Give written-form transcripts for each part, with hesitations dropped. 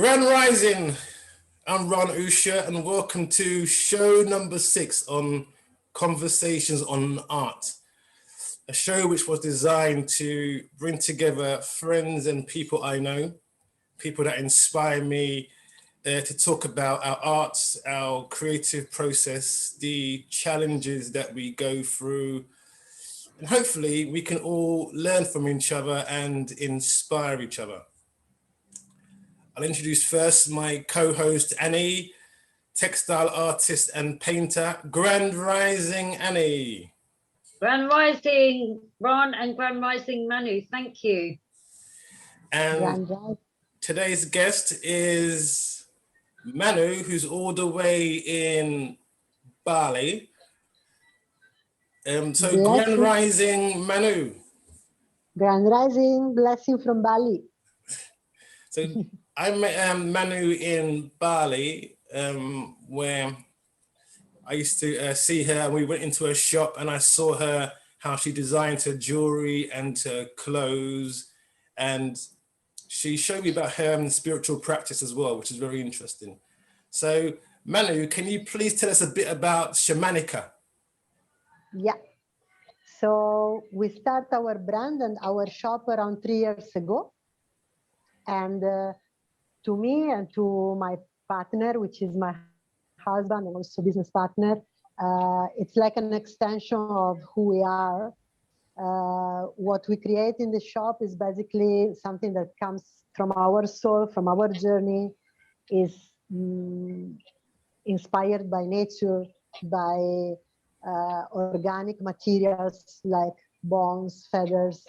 Grand Rising, I'm Raan Oosha and welcome to show number 6 on Conversations on Art, a show which was designed to bring together friends and people I know, people that inspire me to talk about our arts, our creative process, the challenges that we go through, and hopefully we can all learn from each other and inspire each other. I'll introduce first my co-host Annie, textile artist and painter. Grand Rising, Annie. Grand Rising, Ron, and Grand Rising, Manu. Thank you. And today's guest is Manu, who's all the way in Bali. Grand Rising, Manu. Grand Rising, blessing from Bali. So I met Manu in Bali, where I used to see her, and we went into a shop and I saw her, how she designed her jewelry and her clothes. And she showed me about her spiritual practice as well, which is very interesting. So Manu, can you please tell us a bit about Shamanika? Yeah. So we start our brand and our shop around 3 years ago. And to me and to my partner, which is my husband and also business partner, it's like an extension of who we are. What we create in the shop is basically something that comes from our soul, from our journey, is inspired by nature, by organic materials like bones, feathers.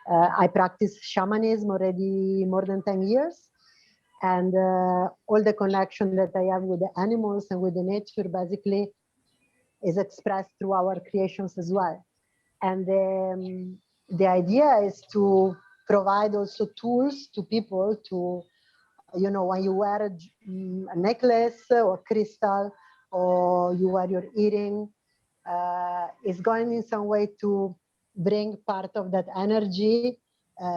I practice shamanism already more than 10 years. And all the connection that I have with the animals and with the nature basically is expressed through our creations as well. And the idea is to provide also tools to people to, when you wear a necklace or crystal, or you wear your earring, it's going in some way to bring part of that energy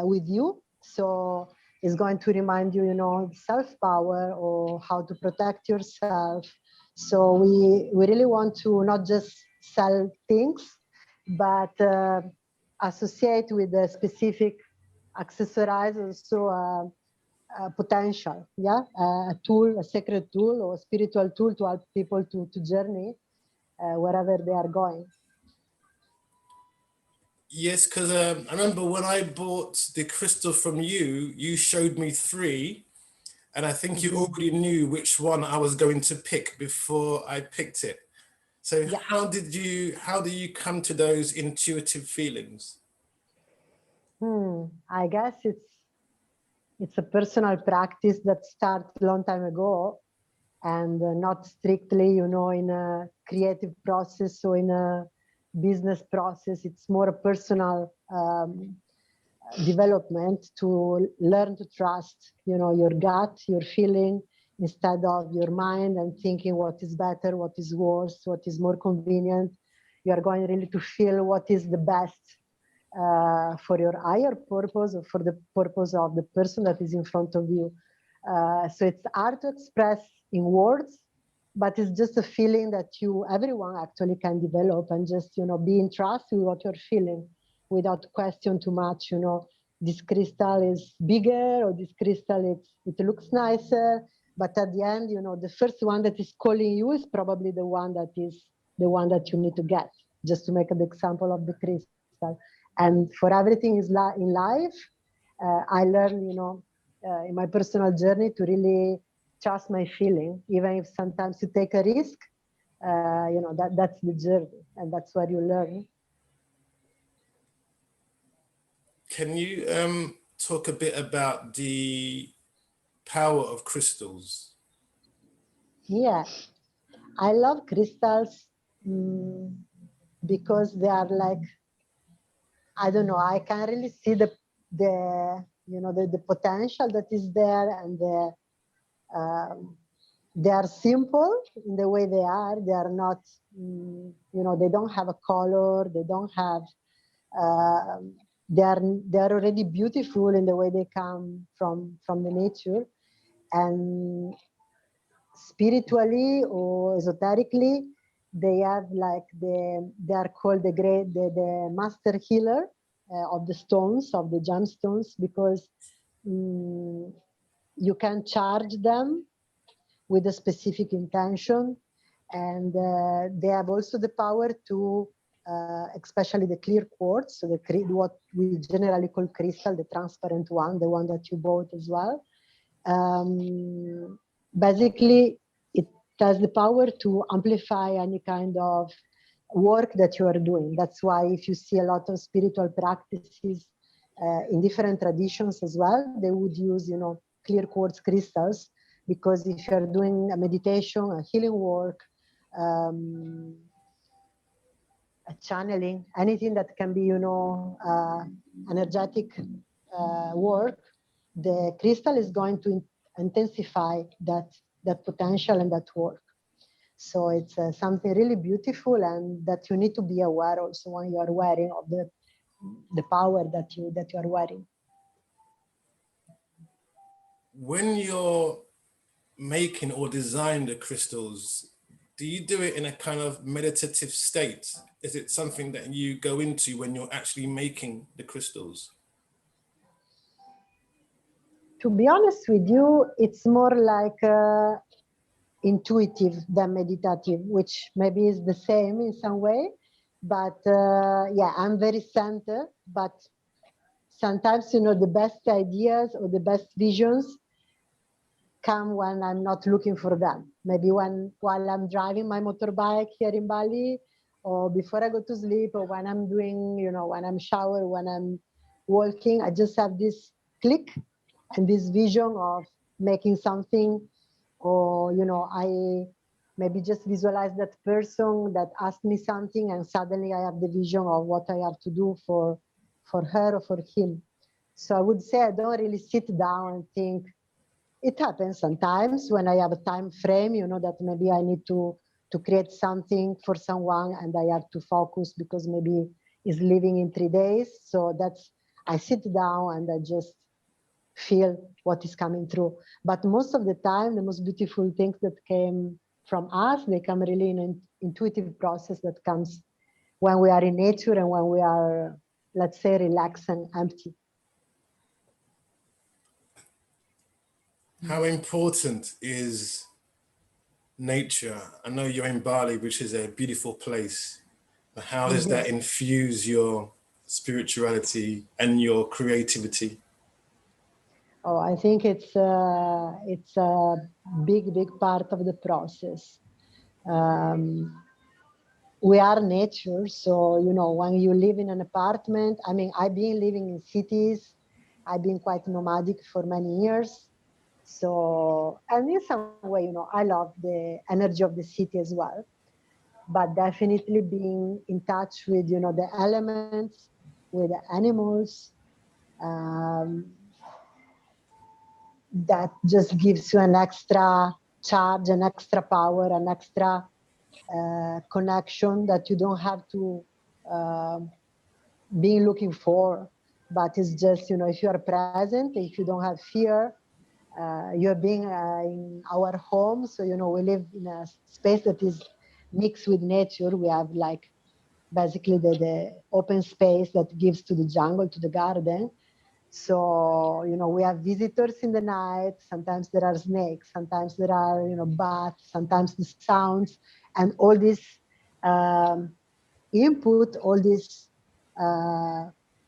with you. So it's going to remind you, self-power or how to protect yourself. So we really want to not just sell things, but associate with the specific accessorize also potential, a tool, a sacred tool or a spiritual tool to help people to journey wherever they are going. Yes, because I remember when I bought the crystal from you, you showed me 3, and I think you already knew which one I was going to pick before I picked it. So how do you come to those intuitive feelings? I guess it's a personal practice that started a long time ago, and not strictly, in a creative process or in a business process. It's more a personal development to learn to trust, your gut, your feeling, instead of your mind and thinking what is better, what is worse, what is more convenient. You are going really to feel what is the best for your higher purpose or for the purpose of the person that is in front of you. So it's hard to express in words, but it's just a feeling that everyone actually can develop, and just, be in trust with what you're feeling without question too much, this crystal is bigger or this crystal, it looks nicer. But at the end, the first one that is calling you is probably the one that you need to get, just to make an example of the crystal. And for everything in life, I learned, in my personal journey to really trust my feeling, even if sometimes you take a risk, that's the journey, and that's where you learn. Can you talk a bit about the power of crystals? Yeah, I love crystals because they are like, I don't know, I can really see the potential that is there, and they are simple in the way they are. They are not, they don't have a color. They don't have. They are already beautiful in the way they come from the nature, And spiritually or esoterically, they have like they are called the master healer of the stones, of the gemstones, because you can charge them with a specific intention, and they have also the power to, especially the clear quartz, so what we generally call crystal, the transparent one, the one that you bought as well. Basically, it has the power to amplify any kind of work that you are doing. That's why if you see a lot of spiritual practices in different traditions as well, they would use, clear quartz crystals, because if you're doing a meditation, a healing work, a channeling, anything that can be, energetic work, the crystal is going to intensify that potential and that work. So it's something really beautiful, and that you need to be aware also when you are wearing of the power that you are wearing. When you're making or design the crystals, do you do it in a kind of meditative state? Is it something that you go into when you're actually making the crystals? To be honest with you, it's more like intuitive than meditative, which maybe is the same in some way. But yeah, I'm very centered, but sometimes, the best ideas or the best visions come when I'm not looking for them. Maybe while I'm driving my motorbike here in Bali, or before I go to sleep, or when I'm doing, when I'm shower, when I'm walking, I just have this click and this vision of making something, or, I maybe just visualize that person that asked me something, and suddenly I have the vision of what I have to do for her or for him. So I would say I don't really sit down and think. It happens sometimes when I have a time frame, that maybe I need to create something for someone, and I have to focus because maybe he's leaving in 3 days. So I sit down and I just feel what is coming through. But most of the time, the most beautiful things that came from us, they come really in an intuitive process that comes when we are in nature and when we are, let's say, relaxed and empty. How important is nature? I know you're in Bali, which is a beautiful place. But how does that infuse your spirituality and your creativity? Oh, I think it's a big part of the process. We are nature, so when you live in an apartment. I mean, I've been living in cities. I've been quite nomadic for many years. So, and in some way, I love the energy of the city as well. But definitely being in touch with, the elements, with the animals, that just gives you an extra charge, an extra power, an extra connection that you don't have to be looking for. But it's just, if you are present, if you don't have fear, you're being in our home. So, we live in a space that is mixed with nature. We have like basically the open space that gives to the jungle, to the garden. So, we have visitors in the night. Sometimes there are snakes, sometimes there are, bats, sometimes the sounds, and all this input, all this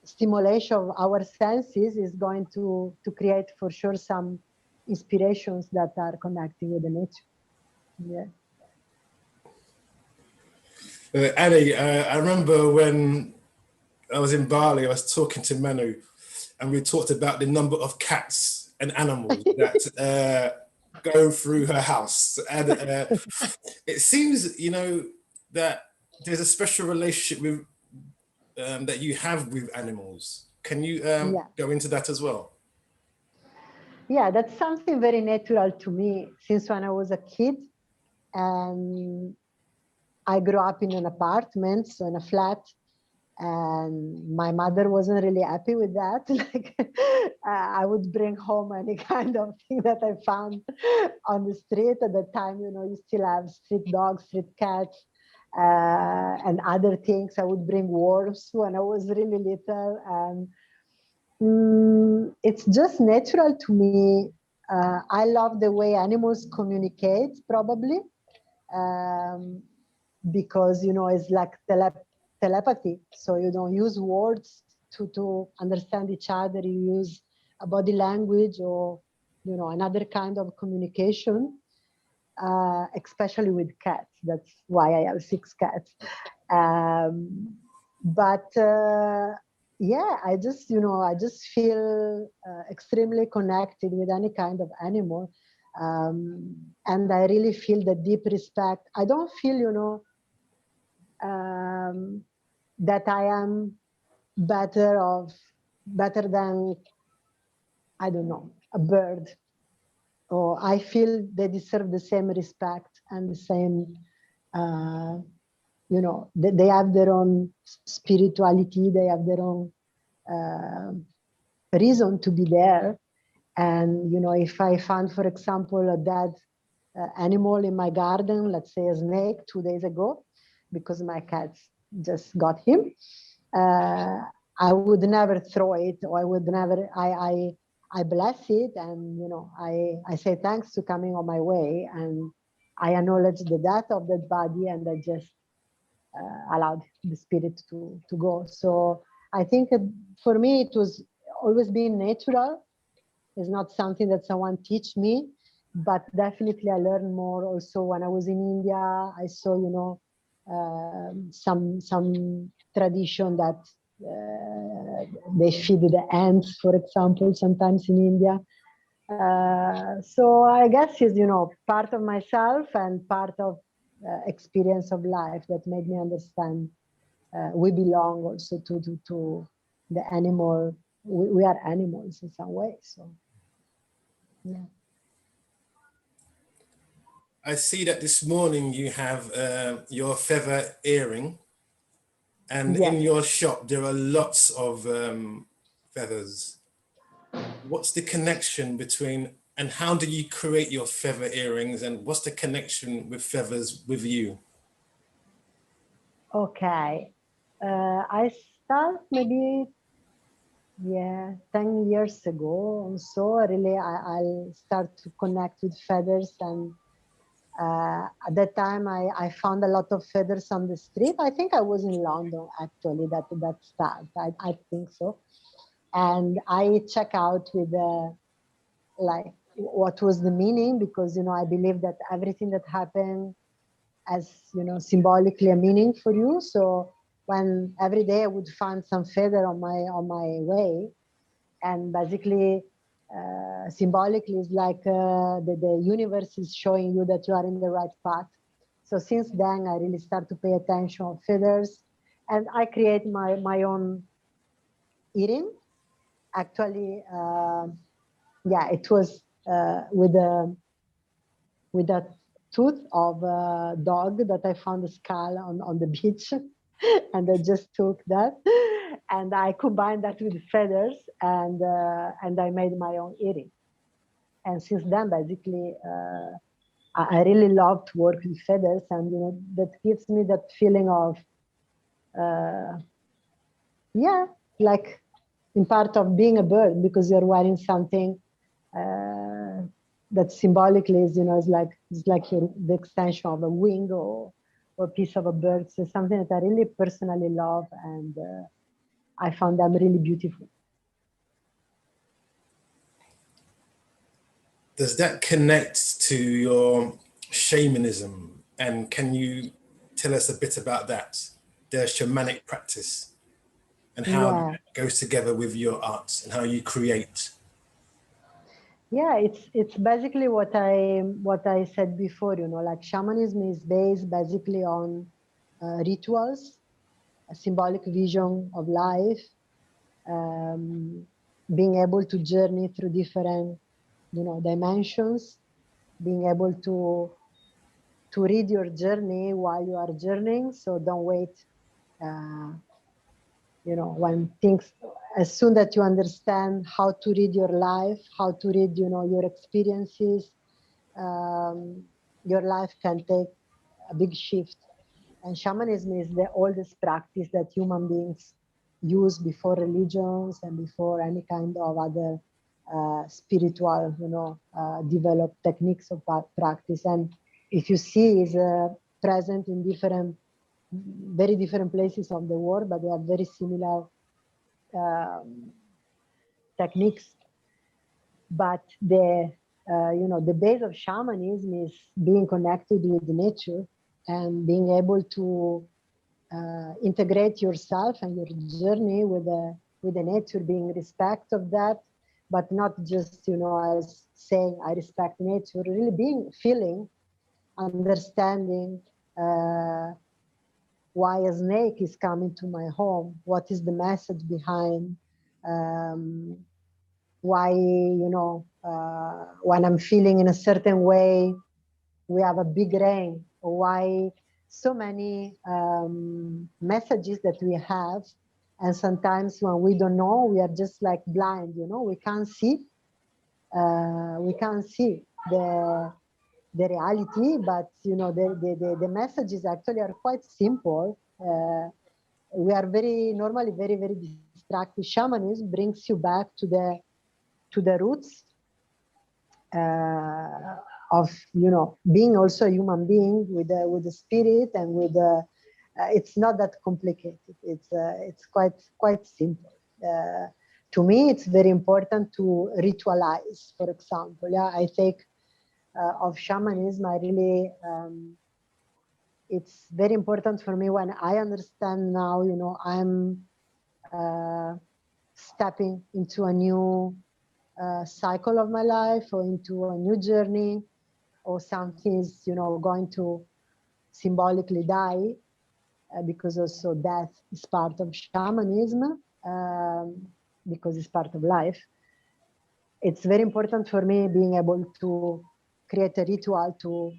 stimulation of our senses is going to create for sure some inspirations that are connecting with the nature. Yeah. Annie, I remember when I was in Bali, I was talking to Manu, and we talked about the number of cats and animals that go through her house. And it seems, that there's a special relationship with that you have with animals. Can you go into that as well? Yeah, that's something very natural to me since when I was a kid. And I grew up in an apartment, so in a flat. And my mother wasn't really happy with that. Like, I would bring home any kind of thing that I found on the street. At the time, you know, you still have street dogs, street cats, and other things. I would bring worms when I was really little. And it's just natural to me. I love the way animals communicate, probably, because, you know, it's like telepathy. So you don't use words to understand each other. You use a body language or, you know, another kind of communication, especially with cats. That's why I have 6 cats. But yeah, I just, you know, I just feel extremely connected with any kind of animal. And I really feel the deep respect. I don't feel, you know, that I am better than, I don't know, a bird. Or I feel they deserve the same respect and the same, you know, they have their own spirituality, they have their own reason to be there. And, you know, if I found, for example, a dead animal in my garden, let's say a snake 2 days ago, because my cats just got him, I would never throw it, or I would never, I bless it, and, you know, I say thanks to coming on my way, and I acknowledge the death of that body, and I just allowed the spirit to go. So I think for me, it was always been natural. It's not something that someone teach me, but definitely I learned more also when I was in India. I saw, you know, some tradition that they feed the ants, for example, sometimes in India. So I guess it's, you know, part of myself and part of experience of life that made me understand we belong also to the animal. We are animals in some way. So yeah. I see that this morning you have your feather earring, and Yes. in your shop there are lots of feathers. What's the connection between, and how do you create your feather earrings, and what's the connection with feathers with you? Okay. I start maybe 10 years ago. And so really I'll start to connect with feathers. And at that time I found a lot of feathers on the street. I think I was in London actually that start. I think so. And I check out with like what was the meaning, because, you know, I believe that everything that happened as, you know, symbolically a meaning for you. So when every day I would find some feather on my way, and basically symbolically is like the universe is showing you that you are in the right path. So since then I really start to pay attention to feathers, and I create my own earring. Actually, yeah, it was with a tooth of a dog that I found a skull on the beach. And I just took that and I combined that with feathers, and I made my own earring. And since then, basically, I really love to work with feathers, and, you know, that gives me that feeling of, yeah, like in part of being a bird, because you're wearing something that symbolically is, you know, is like the extension of a wing or a piece of a bird. So something that I really personally love, and I found them really beautiful. Does that connect to your shamanism? And can you tell us a bit about that, the shamanic practice, and how Yeah, that goes together with your art and how you create? yeah, it's basically what I said before. You know, like shamanism is based basically on rituals, a symbolic vision of life, um, being able to journey through different, you know, dimensions, being able to read your journey while you are journeying. So don't wait, uh, when things, as soon that you understand how to read your life, how to read, your experiences, your life can take a big shift. And shamanism is the oldest practice that human beings use before religions and before any kind of other spiritual, developed techniques of practice. And if you see, is present in very different places of the world, but they have very similar techniques. But the base of shamanism is being connected with nature and being able to integrate yourself and your journey with the nature, being respect of that, but not just as saying I respect nature, really being feeling, understanding why a snake is coming to my home, what is the message behind, why when I'm feeling in a certain way we have a big rain, or why so many messages that we have. And sometimes when we don't know, we are just like blind, we can't see the reality, but the messages actually are quite simple. We are normally very, very distracted. Shamanism brings you back to the roots of being also a human being with the spirit and with it's not that complicated. It's quite simple. To me, it's very important to ritualize. For example, I take of shamanism. I really it's very important for me when I understand now. I'm stepping into a new cycle of my life, or into a new journey, or something is going to symbolically die, because also death is part of shamanism, because it's part of life. It's very important for me being able to create a ritual to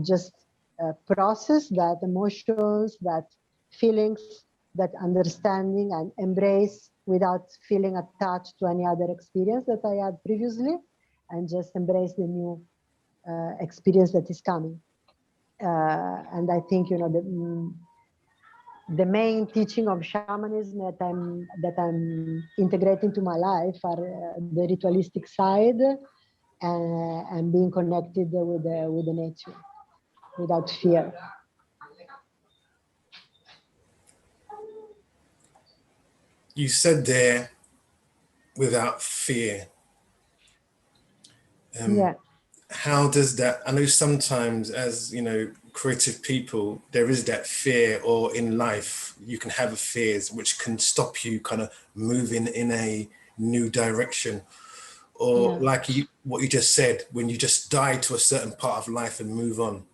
just process that emotions, that feelings, that understanding, and embrace without feeling attached to any other experience that I had previously, and just embrace the new experience that is coming. And I think the main teaching of shamanism that I'm integrating to my life are the ritualistic side, and being connected with the nature without fear. You said there, without fear. Yeah. How does that, I know sometimes as, creative people, there is that fear, or in life, you can have fears which can stop you kind of moving in a new direction. Or like what you just said, when you just die to a certain part of life and move on.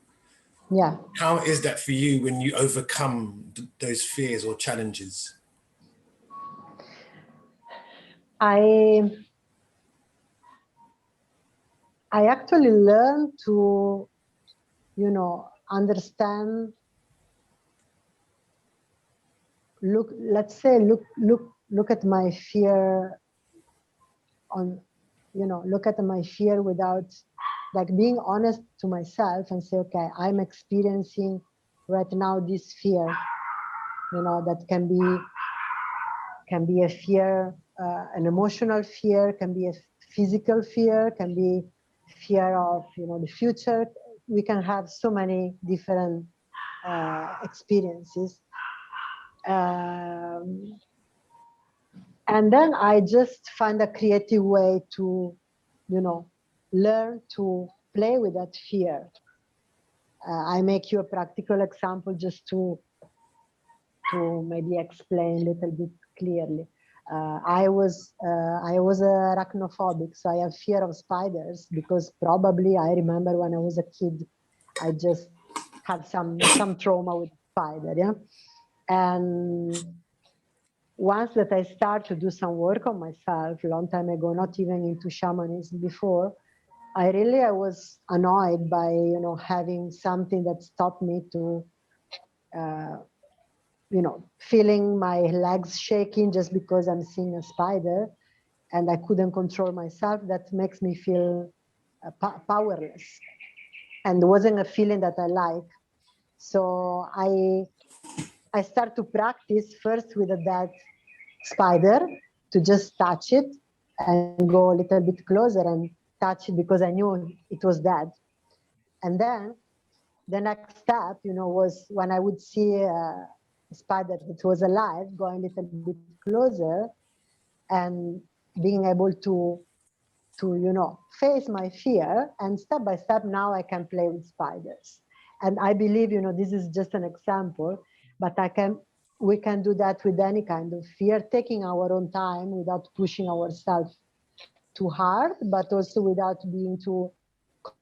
Yeah. How is that for you when you overcome those fears or challenges? I actually learned to, understand, look at my fear look at my fear without, like, being honest to myself and say, okay, I'm experiencing right now this fear, that can be a fear, an emotional fear, can be a physical fear, can be fear of the future. We can have so many different experiences, and then I just find a creative way to learn to play with that fear. I make you a practical example just to maybe explain a little bit clearly. I was arachnophobic, so I have fear of spiders, because probably I remember when I was a kid, I just had some trauma with spider, yeah. And once that I start to do some work on myself a long time ago, not even into shamanism before, I was annoyed by having something that stopped me to feeling my legs shaking just because I'm seeing a spider and I couldn't control myself. That makes me feel powerless, and it wasn't a feeling that I like. So I start to practice first with a dead spider, to just touch it and go a little bit closer and touch it because I knew it was dead. And then the next step, was when I would see a spider that was alive, going a little bit closer and being able to face my fear. And step by step, now I can play with spiders. And I believe, this is just an example, but we can do that with any kind of fear, taking our own time without pushing ourselves too hard, but also without being too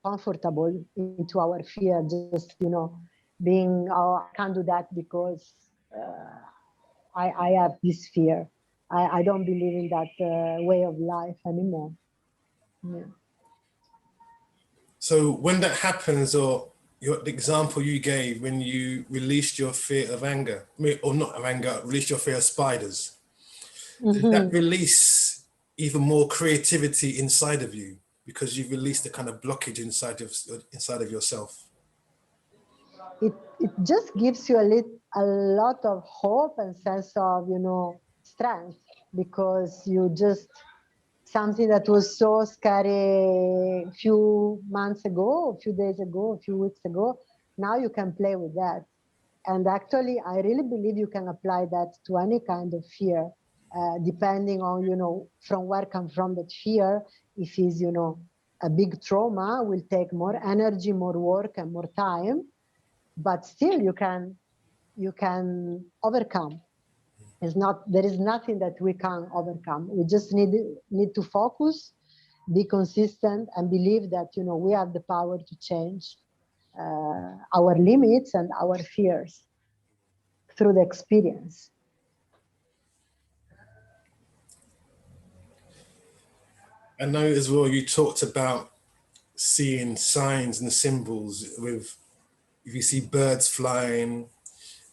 comfortable into our fear, just, being, oh, I can't do that because I have this fear. I don't believe in that way of life anymore. Yeah. So when that happens, or the example you gave, when you released your fear of anger, or not of anger, released your fear of spiders, did that release even more creativity inside of you because you've released the kind of blockage inside of yourself? It just gives you a lot of hope and sense of strength, because you just, something that was so scary a few months ago, a few days ago, a few weeks ago, now you can play with that. And actually, I really believe you can apply that to any kind of fear, depending on, from where come from that fear. If it's, a big trauma, will take more energy, more work, and more time, but still you can overcome. There is nothing that we can overcome. We just need to focus, be consistent, and believe that we have the power to change our limits and our fears through the experience. I know as well you talked about seeing signs and symbols with, if you see birds flying,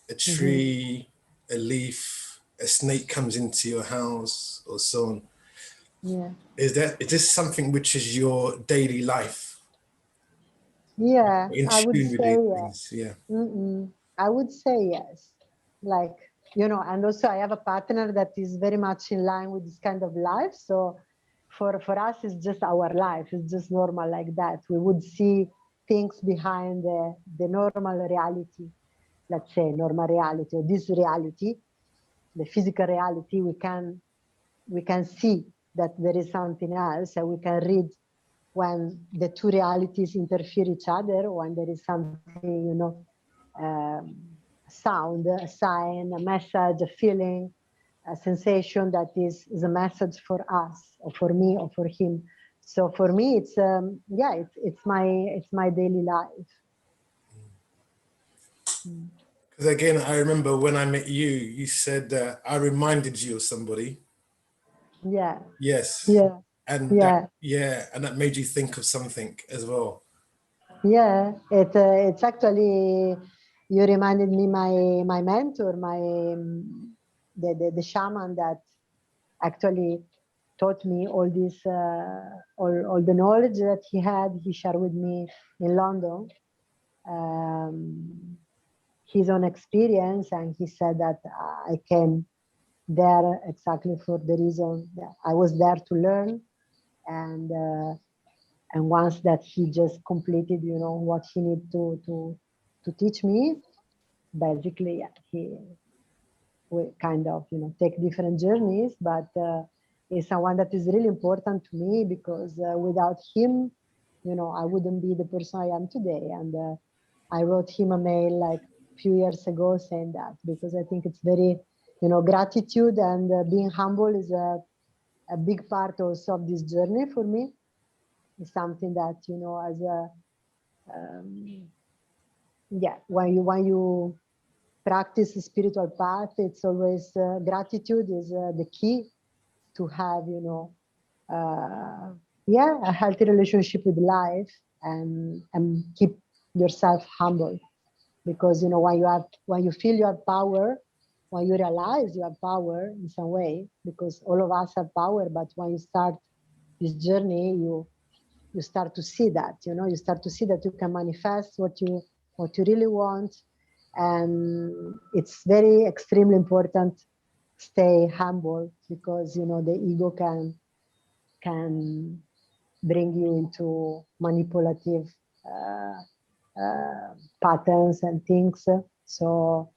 a tree, a leaf, a snake comes into your house, or so on. Yeah. Is this something which is your daily life? Yeah, In I would tune with say these yeah. things, yeah. I would say yes. Like, and also I have a partner that is very much in line with this kind of life. So for us, it's just our life. It's just normal like that. We would see things behind the normal reality, let's say normal reality, or this reality, the physical reality. We can see that there is something else, and we can read when the two realities interfere each other, when there is something, sound, a sign, a message, a feeling, a sensation that is a message for us, or for me, or for him. So for me, it's it's my daily life. Because again, I remember when I met you, you said I reminded you of somebody. Yeah. Yes. Yeah. And Yeah. and that made you think of something as well. Yeah. It's actually, you reminded me my mentor, the shaman that actually taught me all this, all the knowledge that he had. He shared with me in London his own experience, and he said that I came there exactly for the reason that I was there to learn, and once that he just completed, what he needed to teach me, basically, yeah, we kind of take different journeys, but he's someone that is really important to me, because without him, I wouldn't be the person I am today. And I wrote him a mail like a few years ago saying that, because I think it's very, gratitude and being humble is a big part also of this journey for me. It's something that, as a, when you practice the spiritual path, it's always gratitude is the key to have, a healthy relationship with life, and keep yourself humble, because when you feel you have power, when you realize you have power in some way, because all of us have power, but when you start this journey, you start to see that, you start to see that you can manifest what you really want. And it's very extremely important stay humble, because the ego can bring you into manipulative patterns and things. So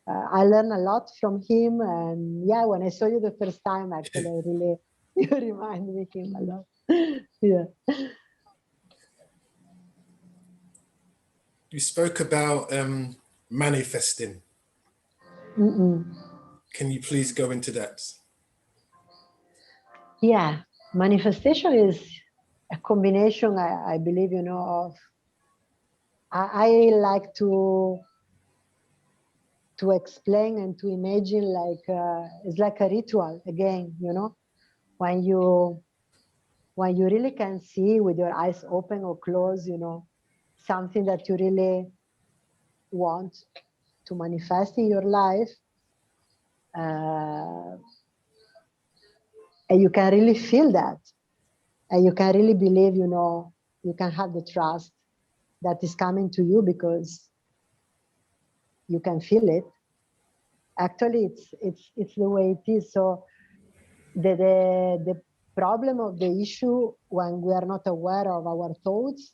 I learned a lot from him. And yeah, when I saw you the first time, actually, I really, you remind me of him a lot. Yeah. You spoke about manifesting. Mm-mm. Can you please go into that? Yeah, manifestation is a combination, I believe, of, I like to explain and to imagine like it's like a ritual again, when you really can see with your eyes open or closed, something that you really want to manifest in your life, uh, and you can really feel that, and you can really believe, you can have the trust that is coming to you because you can feel it. Actually, it's the way it is. So the problem of the issue when we are not aware of our thoughts,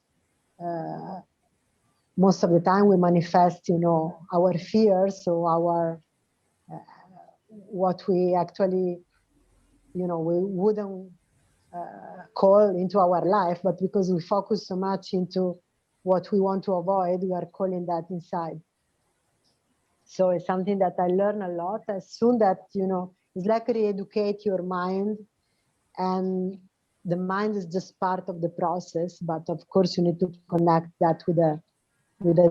most of the time we manifest, our fears or our what we actually, we wouldn't call into our life, but because we focus so much into what we want to avoid, we are calling that inside. So it's something that I learn a lot. As soon that, it's like re-educate your mind, and the mind is just part of the process. But of course, you need to connect that with a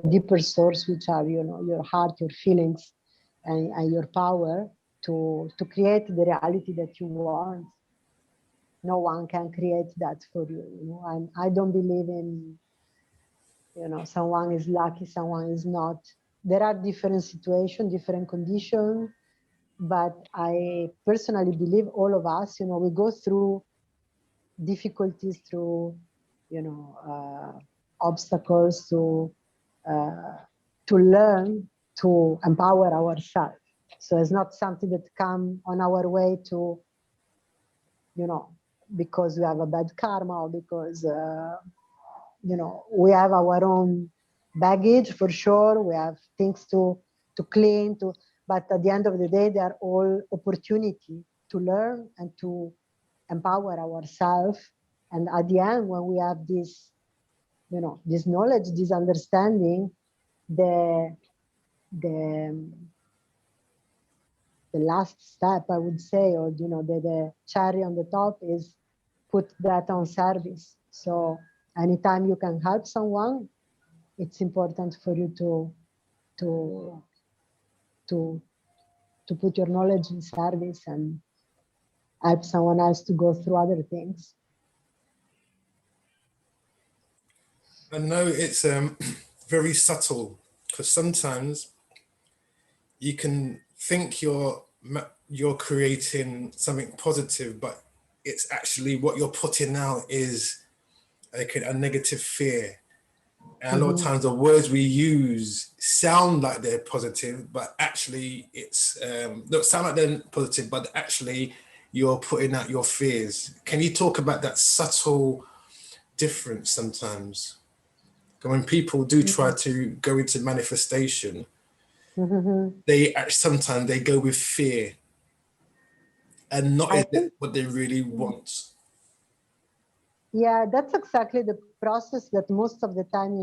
deeper source, which are, your heart, your feelings, and your power to create the reality that you want. No one can create that for you, And I don't believe in, someone is lucky, someone is not. There are different situations, different conditions, but I personally believe all of us, we go through difficulties, through, obstacles uh, to learn to empower ourselves. So it's not something that come on our way to, because we have a bad karma, or because, we have our own baggage for sure. We have things to clean, but at the end of the day, they are all opportunity to learn and to empower ourselves. And at the end, when we have this, this knowledge, this understanding, the the the last step, I would say, or the cherry on the top is put that on service. So anytime you can help someone, it's important for you to to to put your knowledge in service and help someone else to go through other things. I know it's very subtle, because sometimes you can think you're creating something positive, but it's actually what you're putting out is like a negative fear. And a lot of times the words we use sound like they're positive, but actually don't sound like they're positive, but actually you're putting out your fears. Can you talk about that subtle difference sometimes? When people do try to go into manifestation, sometimes they go with fear and not I think, what they really want. yeah, that's exactly the process that most of the time,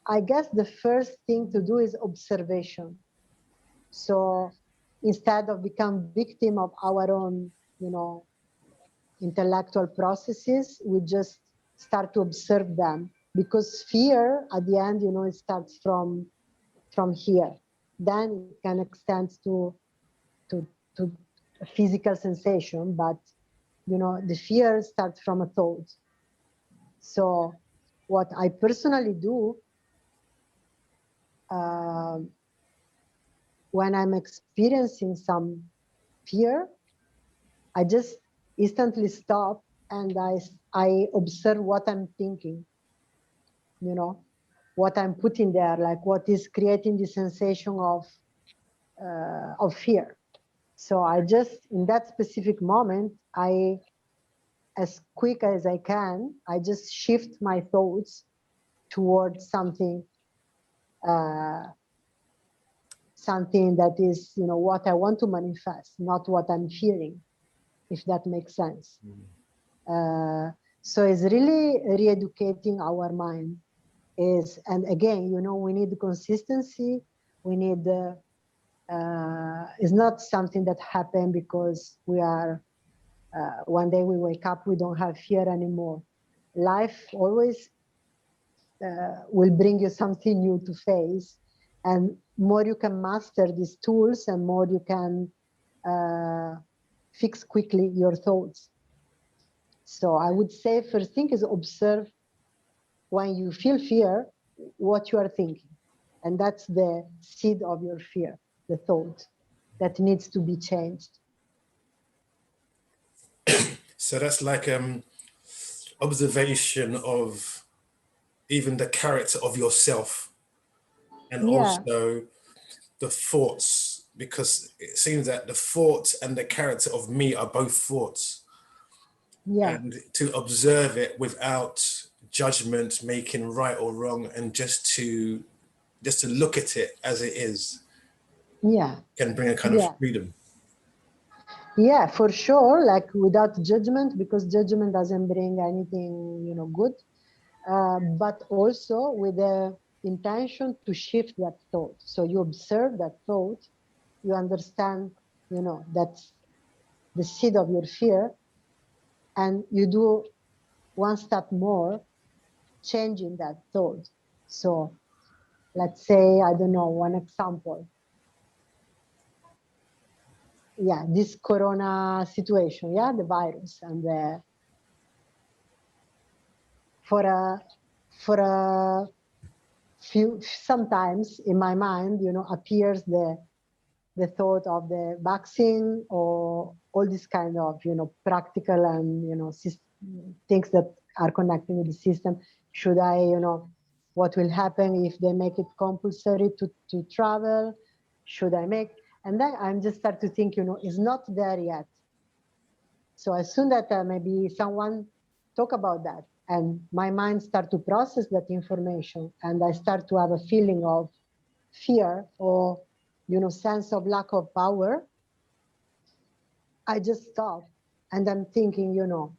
I guess the first thing to do is observation. So instead of become victim of our own, intellectual processes, we just start to observe them, because fear at the end, it starts from here. Then it can extend to a physical sensation, but the fear starts from a thought. So what I personally do, when I'm experiencing some fear, I just instantly stop and I observe what I'm thinking, you know, what I'm putting there, like what is creating the sensation of fear. So I just, in that specific moment, as quick as I can, I just shift my thoughts towards something, something that is, you know, what I want to manifest, not what I'm fearing, if that makes sense. So it's really re-educating our mind. And again, you know, we need consistency. We need, it's not something that happened because we are, one day we wake up, we don't have fear anymore. Life always will bring you something new to face. And more you can master these tools and more you can fix quickly your thoughts. So I would say first thing is observe when you feel fear, what you are thinking. And that's the seed of your fear, the thought that needs to be changed. So that's like observation of even the character of yourself, and also the thoughts, because it seems that the thoughts and the character of me are both thoughts. And to observe it without judgment, making right or wrong, and just to look at it as it is, can bring a kind of freedom. Yeah, for sure, like without judgment, because judgment doesn't bring anything, you know, good. But also with the intention to shift that thought. So you observe that thought, you understand, you know, that's the seed of your fear, and you do one step more, changing that thought. So let's say, I don't know, one example. Yeah, this corona situation, the virus, and for a few, sometimes in my mind, you know, appears the thought of the vaccine or all this kind of, you know, practical and, you know, things that are connecting with the system. Should I, you know, what will happen if they make it compulsory to travel? Should I make? And then I'm just start to think, you know, it's not there yet. So as soon that maybe someone talk about that and my mind start to process that information and I start to have a feeling of fear or, you know, sense of lack of power, I just stop and I'm thinking, you know,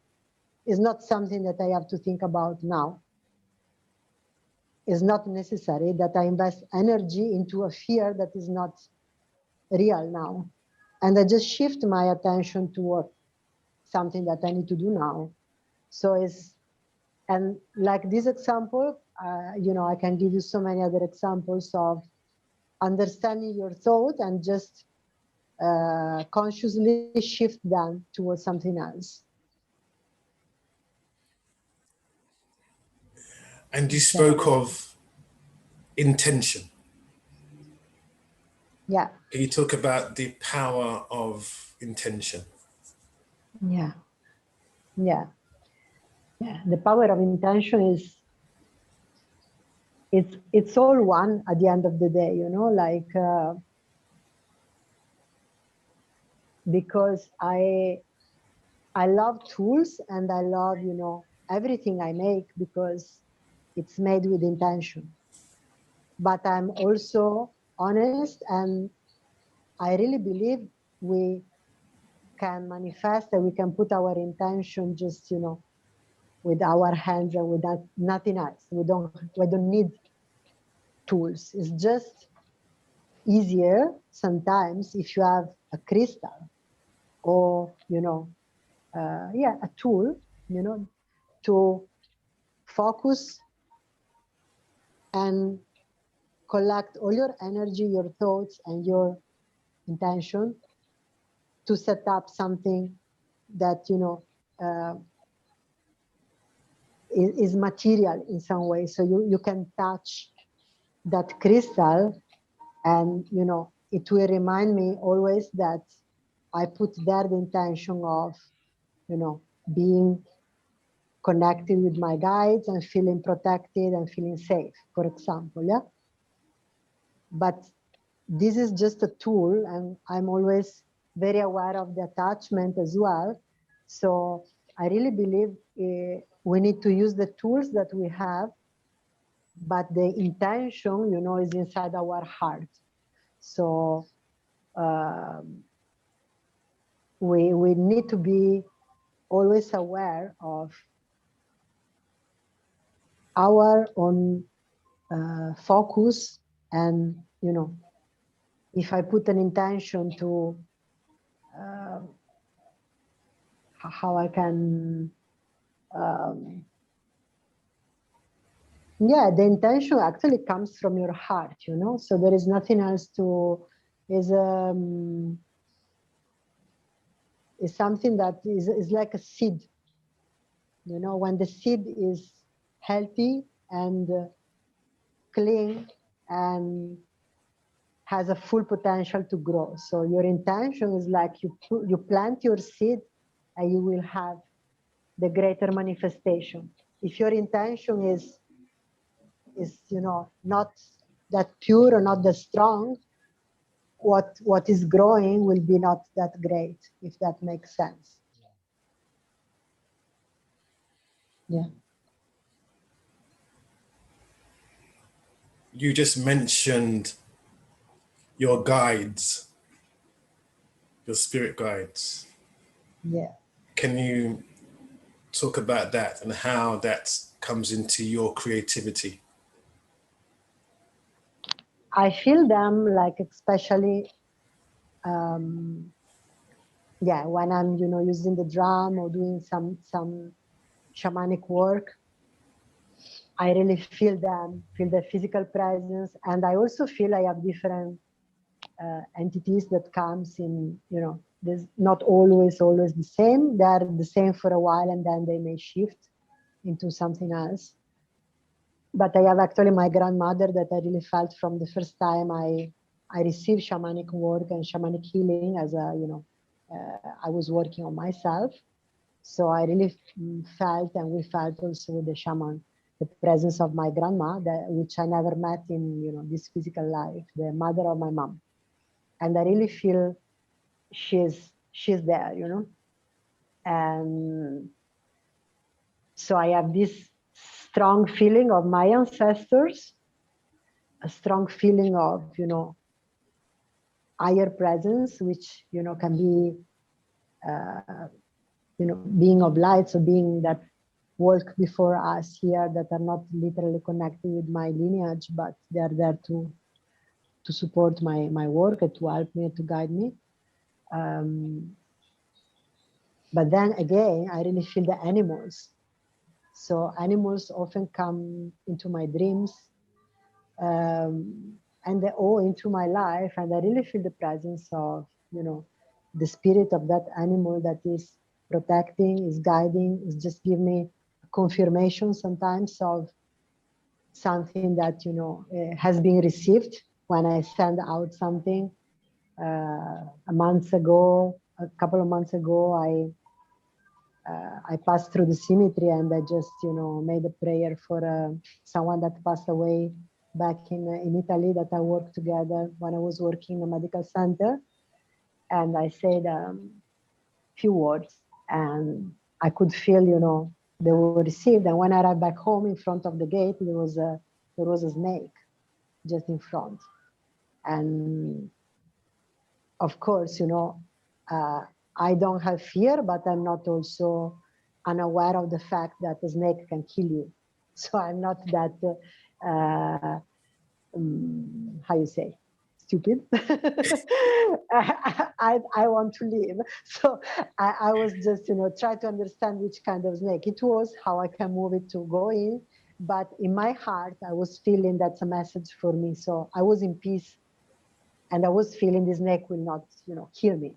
it's not something that I have to think about now. It's not necessary that I invest energy into a fear that is not real now. And I just shift my attention toward something that I need to do now. So it's, and like this example, you know, I can give you so many other examples of understanding your thought and just consciously shift them towards something else. And you spoke of intention. Yeah. Can you talk about the power of intention? Yeah. Yeah. Yeah. The power of intention is, it's all one at the end of the day, you know, like, because I love tools and I love, you know, everything I make because it's made with intention. But I'm also honest and I really believe we can manifest and we can put our intention just, you know, with our hands and without nothing else. We don't need tools. It's just easier sometimes if you have a crystal or, you know, a tool, you know, to focus and collect all your energy, your thoughts, and your intention to set up something that, you know, is material in some way. So you can touch that crystal, and it will remind me always that I put there the intention of being connected with my guides and feeling protected and feeling safe, for example. Yeah, but this is just a tool, and I'm always very aware of the attachment as well. So I really believe we need to use the tools that we have, but the intention, is inside our heart. So we need to be always aware of our own focus, and if I put an intention to how I can yeah, the intention actually comes from your heart, so there is nothing else to is something that is like a seed. When the seed is healthy and clean and has a full potential to grow. So your intention is like you plant your seed and you will have the greater manifestation. If your intention is not that pure or not that strong, what is growing will be not that great, if that makes sense. Yeah. You just mentioned your guides, your spirit guides. Yeah. Can you talk about that and how that comes into your creativity? I feel them like, especially yeah, when I'm using the drum or doing some shamanic work, I really feel them, feel the physical presence, and I also feel I have different entities that comes in. There's not always the same. They are the same for a while, and then they may shift into something else. But I have actually my grandmother that I really felt from the first time I received shamanic work and shamanic healing as a I was working on myself. So I really felt, and we felt also with the shaman, the presence of my grandma, which I never met in this physical life, the mother of my mom, and I really feel she's there, and so I have this strong feeling of my ancestors, a strong feeling of higher presence, which can be being of light, so being that walk before us here, that are not literally connected with my lineage, but they are there to support my work and to help me, to guide me. But then again, I really feel the animals. So animals often come into my dreams, and they all into my life, and I really feel the presence of the spirit of that animal that is protecting, is guiding, is just give me a confirmation sometimes of something that has been received when I send out something. A couple of months ago, I passed through the cemetery, and I just made a prayer for someone that passed away back in Italy, that I worked together when I was working in a medical center. And I said few words, and I could feel they were received. And when I arrived back home, in front of the gate, there was a snake just in front. And of course, I don't have fear, but I'm not also unaware of the fact that a snake can kill you. So I'm not that, how you say, stupid. I want to live. So I was just, try to understand which kind of snake it was, how I can move it to go in. But in my heart, I was feeling that's a message for me. So I was in peace. And I was feeling this snake will not, kill me.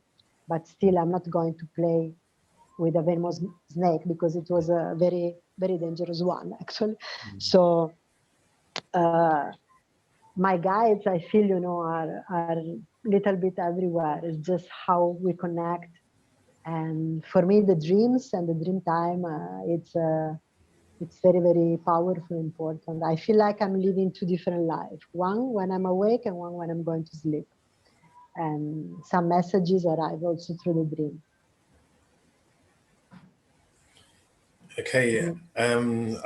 But still, I'm not going to play with a venomous snake, because it was a very, very dangerous one, actually. So my guides, I feel, are little bit everywhere. It's just how we connect. And for me, the dreams and the dream time, it's very, very powerful, important. I feel like I'm living two different lives. One when I'm awake and one when I'm going to sleep. And some messages arrive also through the dream. Okay, I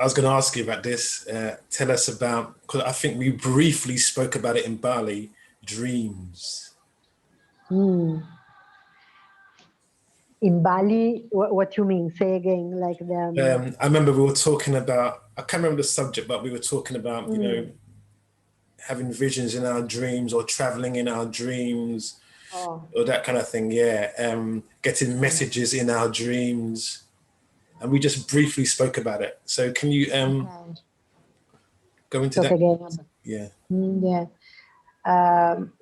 was going to ask you about this. Tell us about, because I think we briefly spoke about it in Bali, dreams. In Bali, what you mean? Say again, like the. I remember we were talking about, I can't remember the subject, but we were talking about, you know, having visions in our dreams or traveling in our dreams or that kind of thing. Yeah, getting messages in our dreams. And we just briefly spoke about it. So can you go into Talk that? again. Yeah. Yeah.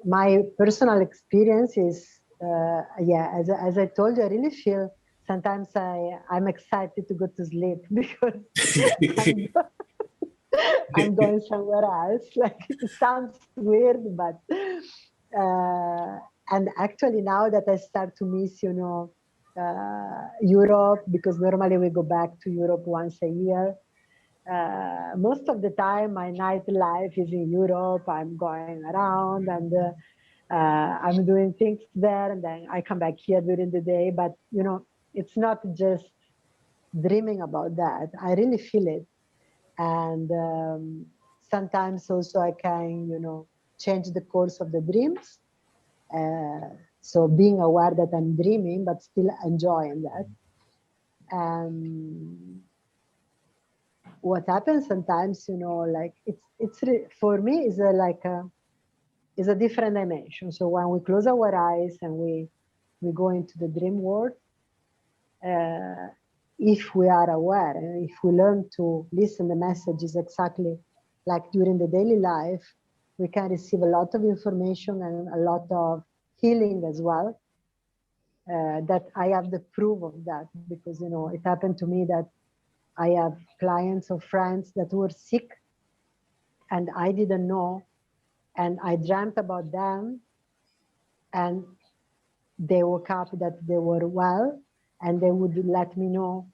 My personal experience is, as I told you, I really feel sometimes I'm excited to go to sleep because I'm going somewhere else. Like, it sounds weird, but and actually now that I start to miss, Europe, because normally we go back to Europe once a year. Most of the time, my nightlife is in Europe. I'm going around and I'm doing things there, and then I come back here during the day. But it's not just dreaming about that. I really feel it, and sometimes also I can, change the course of the dreams. So being aware that I'm dreaming, but still enjoying that. And what happens sometimes, like for me is is a different dimension. So when we close our eyes and we go into the dream world, if we are aware and if we learn to listen the messages exactly like during the daily life, we can receive a lot of information and a lot of healing as well. That I have the proof of that, because it happened to me that I have clients or friends that were sick and I didn't know, and I dreamt about them, and they woke up that they were well, and they would let me know,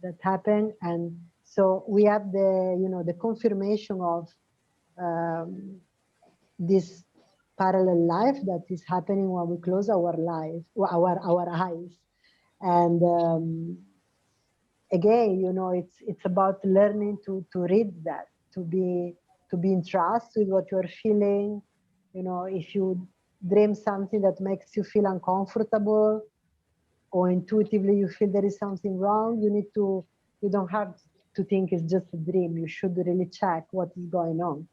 that happened. And so we have the confirmation of this parallel life that is happening when we close our eyes. And again, it's about learning to read that, to be in trust with what you're feeling. If you dream something that makes you feel uncomfortable, or intuitively you feel there is something wrong, you don't have to think it's just a dream. You should really check what is going on.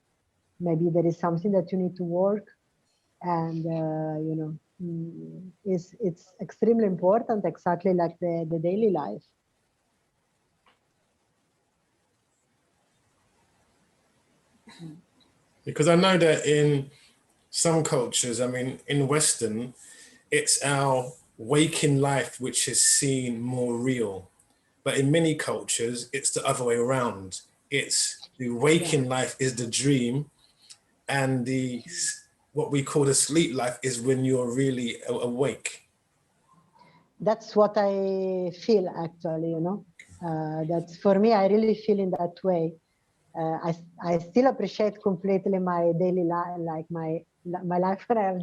Maybe there is something that you need to work, and it's extremely important, exactly like the daily life. Because I know that in some cultures, I mean, in Western, it's our waking life which is seen more real. But in many cultures, it's the other way around. It's the waking life is the dream, and what we call the sleep life is when you're really awake. That's what I feel, actually. That's for me. I really feel in that way. I still appreciate completely my daily life, like my life when I have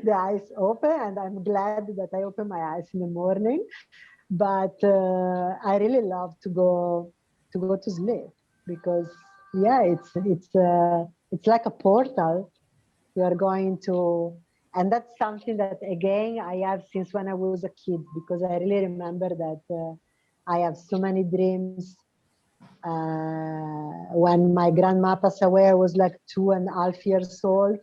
the eyes open, and I'm glad that I open my eyes in the morning. But I really love to go to sleep, because it's like a portal. You are going to, and that's something that again I have since when I was a kid, because I really remember that I have so many dreams. When my grandma passed away, I was like 2.5 years old,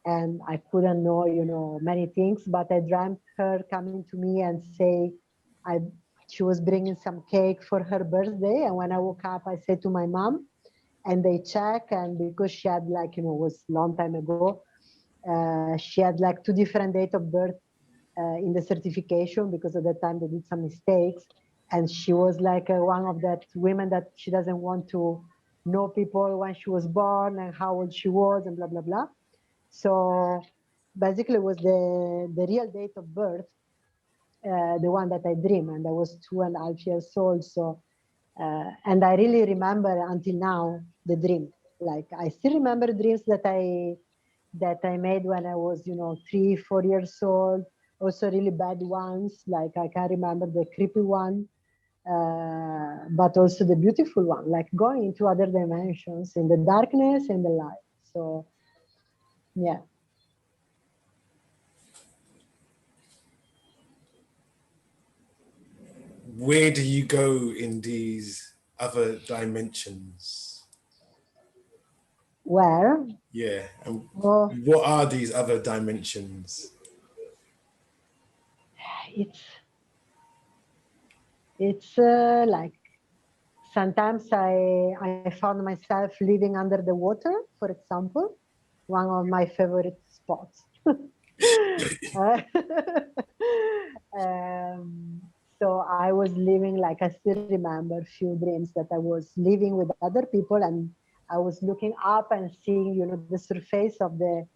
and I couldn't know, many things, but I dreamt her coming to me and say, she was bringing some cake for her birthday. And when I woke up, I said to my mom, and they check, and because she had it was a long time ago, she had like 2 different dates of birth in the certification, because at that time they did some mistakes. And she was like one of that women that she doesn't want to know people when she was born and how old she was and blah, blah, blah. So basically it was the real date of birth, the one that I dreamed, and I was 2.5 years old. So, and I really remember until now the dream. Like I still remember dreams that I made when I was, 3, 4 years old. Also really bad ones. Like I can remember the creepy one, but also the beautiful one, like going into other dimensions in the darkness and the light. So, yeah. Where do you go in these other dimensions? Where? Yeah, and Oh, what are these other dimensions? it's like sometimes I found myself living under the water, for example, one of my favorite spots. Uh, um, so I was living, like I still remember a few dreams that I was living with other people, and I was looking up and seeing, the surface of the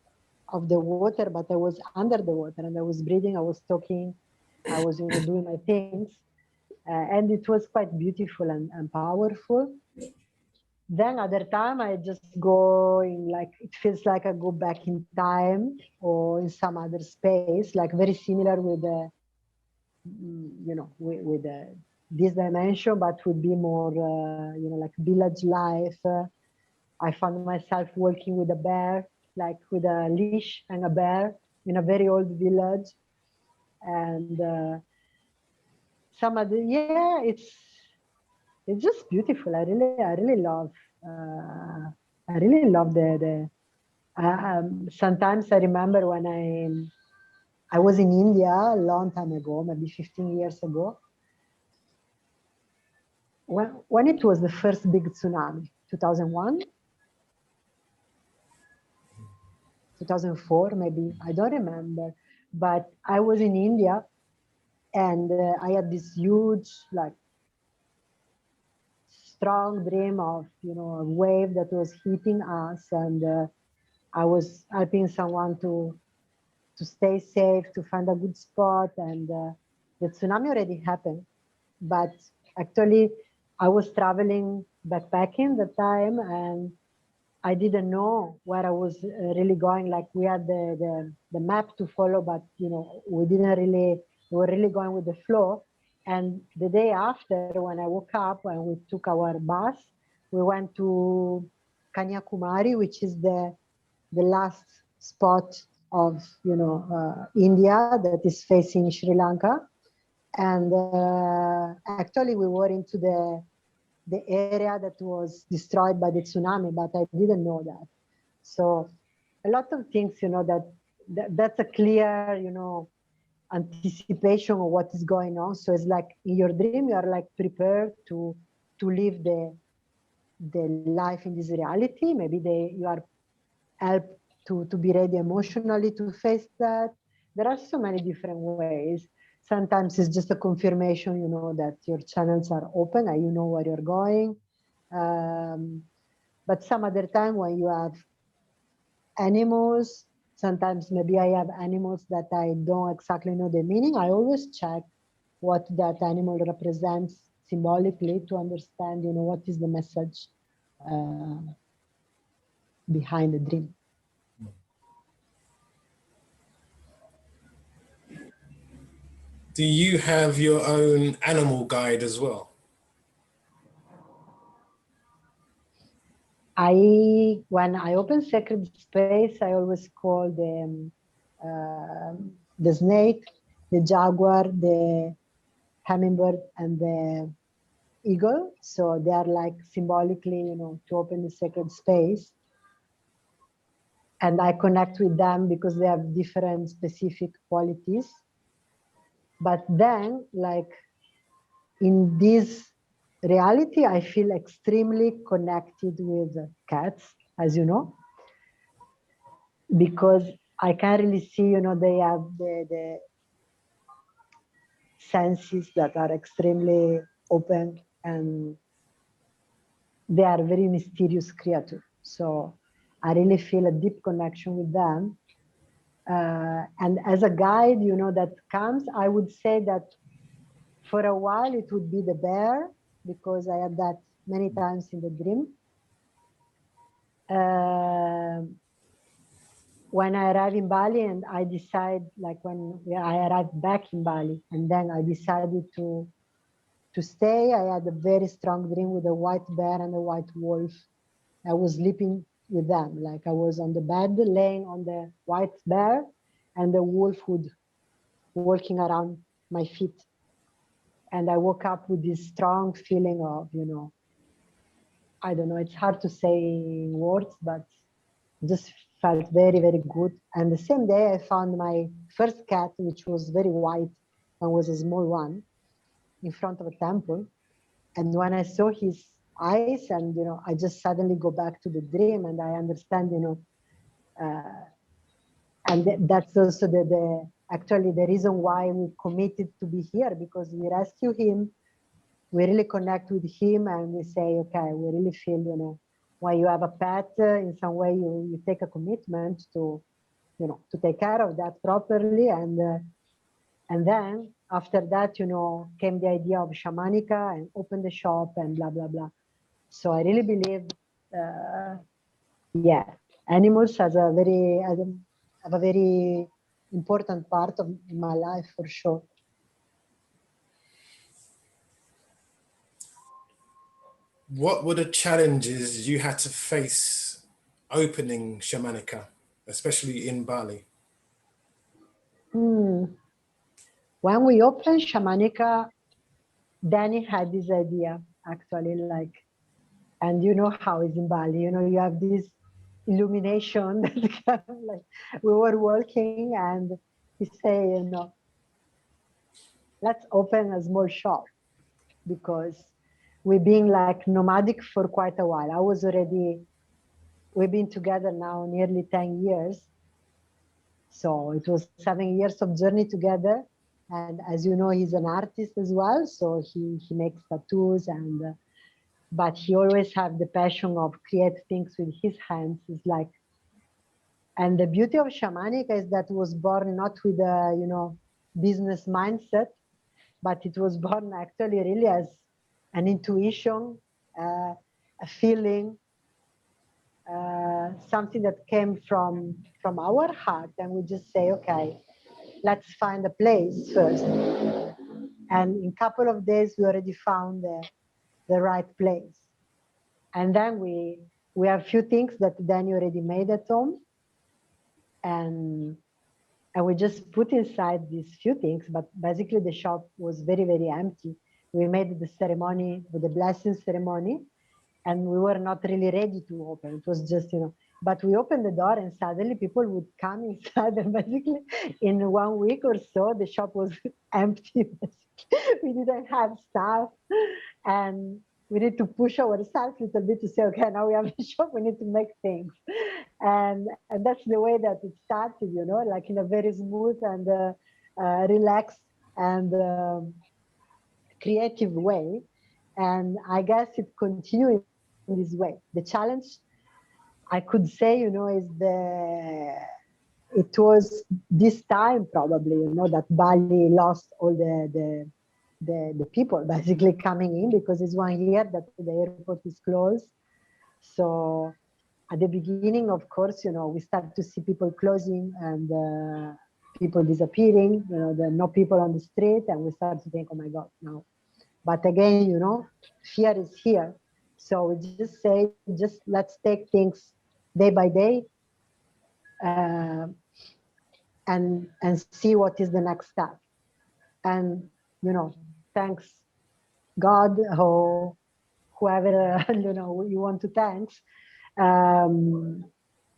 water, but I was under the water and I was breathing, I was talking, I was, doing my things. And it was quite beautiful and powerful. Then other time I just go in, like it feels like I go back in time or in some other space, like very similar with the, with this dimension, but would be more, like village life. I found myself walking with a bear, like with a leash and a bear in a very old village. And some other, yeah, it's just beautiful. I really love, I really love sometimes I remember when I was in India a long time ago, maybe 15 years ago, when it was the first big tsunami, 2001, 2004, maybe, I don't remember. But I was in India and I had this huge, like, strong dream of, a wave that was hitting us. And I was helping someone to stay safe, to find a good spot. And the tsunami already happened. But actually, I was traveling backpacking the time, and I didn't know where I was really going. Like we had the map to follow, but we didn't really. We were really going with the flow. And the day after, when I woke up and we took our bus, we went to Kanyakumari, which is the last spot of India that is facing Sri Lanka. And actually, we were into the area that was destroyed by the tsunami, but I didn't know that. So a lot of things, that's a clear, anticipation of what is going on. So it's like in your dream, you are like prepared to live the life in this reality. Maybe you are helped to be ready emotionally to face that. There are so many different ways. Sometimes it's just a confirmation, that your channels are open and you know where you're going. But some other time when you have animals, sometimes maybe I have animals that I don't exactly know the meaning. I always check what that animal represents symbolically to understand, what is the message behind the dream. Do you have your own animal guide as well? When I open sacred space, I always call the snake, the jaguar, the hummingbird, and the eagle. So they are like symbolically, to open the sacred space. And I connect with them because they have different specific qualities. But then, like in this reality, I feel extremely connected with cats, as you know, because I can really see, they have the senses that are extremely open and they are very mysterious creatures. So I really feel a deep connection with them. And as a guide, you know, that comes, I would say that for a while it would be the bear, because I had that many times in the dream. When I arrived in Bali and I decide, like when I arrived back in Bali, and then I decided to stay, I had a very strong dream with a white bear and a white wolf. I was sleeping with them, like I was on the bed laying on the white bear and the wolf would walking around my feet. And I woke up with this strong feeling of, you know, I don't know, it's hard to say in words, but just felt very, very good. And the same day I found my first cat, which was very white and was a small one, in front of a temple. And when I saw his eyes, and you know, I just suddenly go back to the dream, and I understand, you know, and that's also the actually the reason why we committed to be here, because we rescue him, we really connect with him, and we say, okay, we really feel, you know, when you have a pet, in some way you take a commitment to, you know, to take care of that properly. And then after that, you know, came the idea of Shamanika and open the shop and blah, blah, blah. So I really believe, yeah, animals has a very, have a very important part of my life for sure. What were the challenges you had to face opening Shamanika, especially in Bali? When we opened Shamanika, Danny had this idea actually, like, and you know how it's in Bali, you know, you have this illumination that kind of like, we were walking and he say, you know, let's open a small shop, because we've been like nomadic for quite a while. I was already, we've been together now nearly 10 years. So it was 7 years of journey together. And as you know, he's an artist as well. So he makes tattoos and, but he always have the passion of create things with his hands. It's like, and the beauty of Shamanika is that it was born not with a, you know, business mindset, but it was born actually really as an intuition, a feeling, something that came from our heart, and we just say, okay, let's find a place first. And in a couple of days, we already found the right place. And then we have a few things that Danny already made at home, and we just put inside these few things. But basically, the shop was very, very empty. We made the ceremony, with the blessing ceremony, and we were not really ready to open. It was just, you know, but we opened the door and suddenly people would come inside, and basically in 1 week or so, the shop was empty. We didn't have staff, and we need to push ourselves a little bit to say, okay, now we have a shop, we need to make things. And that's the way that it started, you know, like in a very smooth and relaxed and creative way. And I guess it continued in this way. The challenge, I could say, you know, is it was this time probably, you know, that Bali lost all the people basically coming in, because it's 1 year that the airport is closed. So at the beginning, of course, you know, we start to see people closing and people disappearing, you know, there are no people on the street, and we start to think, oh my God, no. But again, you know, fear is here. So we just say, just let's take things day by day and see what is the next step. And, you know, thanks God or whoever, you know, you want to thanks.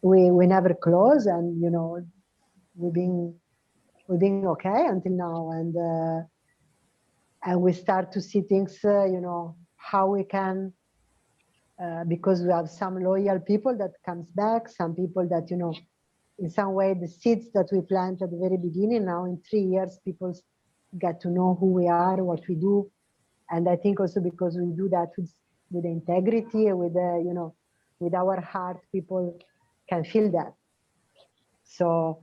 We never close, and, you know, we've been okay until now. And we start to see things, you know, how we can, because we have some loyal people that comes back, some people that, you know, in some way the seeds that we planted at the very beginning, now in 3 years, people get to know who we are, what we do. And I think also because we do that with with integrity, with with our heart, people can feel that. So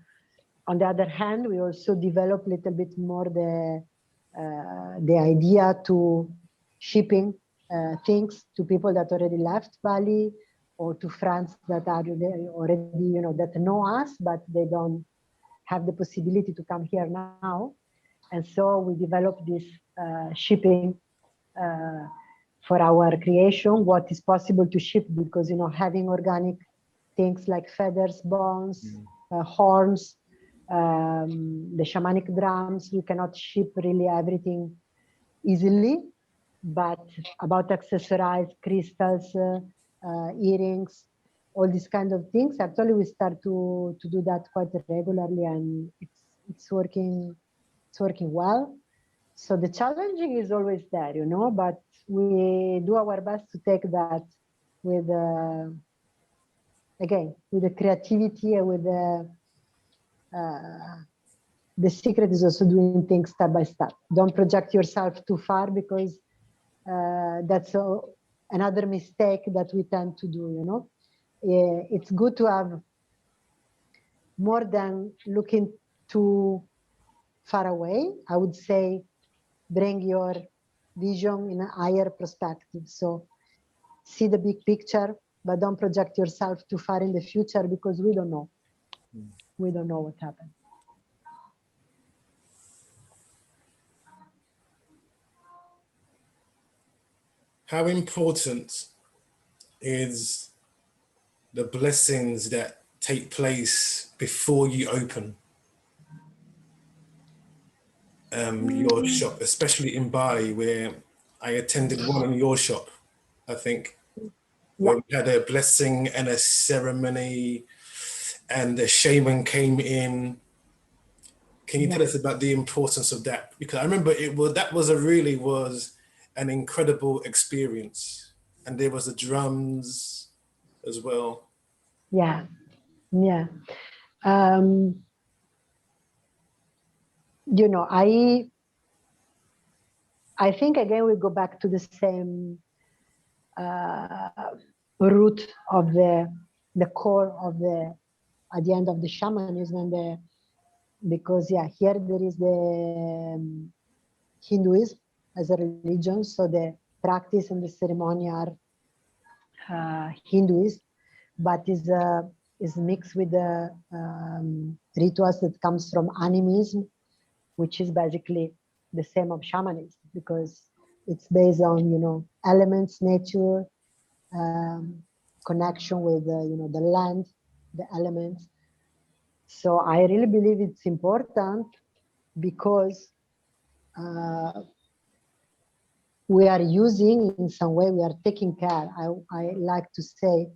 on the other hand, we also develop a little bit more the idea to shipping things to people that already left Bali, or to friends that are already, that know us, but they don't have the possibility to come here now. And so we developed this shipping for our creation, what is possible to ship, because, having organic things like feathers, bones, horns, the shamanic drums, we cannot ship really everything easily, but about accessorized crystals, earrings, all these kind of things, actually we start to do that quite regularly, and it's working well. So the challenging is always there, but we do our best to take that with again, with the creativity and with the secret is also doing things step by step. Don't project yourself too far, because that's another mistake that we tend to do. It's good to have more than looking too far away. I would say bring your vision in a higher perspective. So see the big picture, but don't project yourself too far in the future, because we don't know. We don't know what happened. How important is the blessings that take place before you open your shop, especially in Bali, where I attended one in your shop, I think, where we had a blessing and a ceremony, and the shaman came in. Can you tell us about the importance of that? Because I remember that was an incredible experience, and there was the drums as well. Yeah. I think again we go back to the same root of the core of at the end of the shamanism, and because here there is the Hinduism as a religion, so the practice and the ceremony are Hinduism, but is mixed with the rituals that comes from animism, which is basically the same of shamanism, because it's based on elements, nature, connection with the land, the elements. So I really believe it's important, because we are using, in some way, we are taking care, I like to say,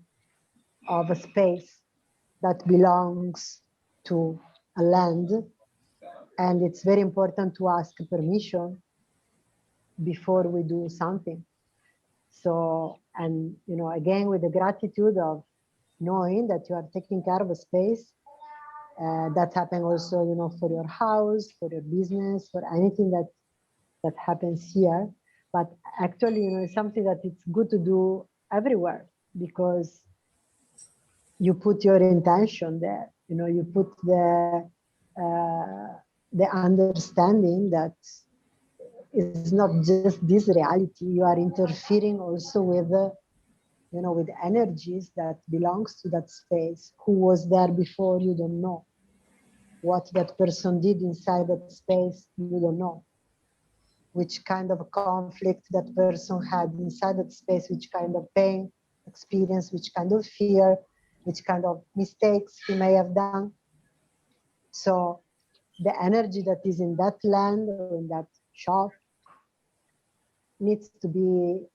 of a space that belongs to a land. And it's very important to ask permission before we do something. So, and again, with the gratitude of knowing that you are taking care of a space, that happens also, for your house, for your business, for anything that happens here. But actually, it's something that it's good to do everywhere, because you put your intention there. You put the understanding that it's not just this reality. You are interfering also with with energies that belongs to that space. Who was there before, you don't know. What that person did inside that space, you don't know. Which kind of conflict that person had inside that space, which kind of pain experience, which kind of fear, which kind of mistakes he may have done. So the energy that is in that land or in that shop needs to be,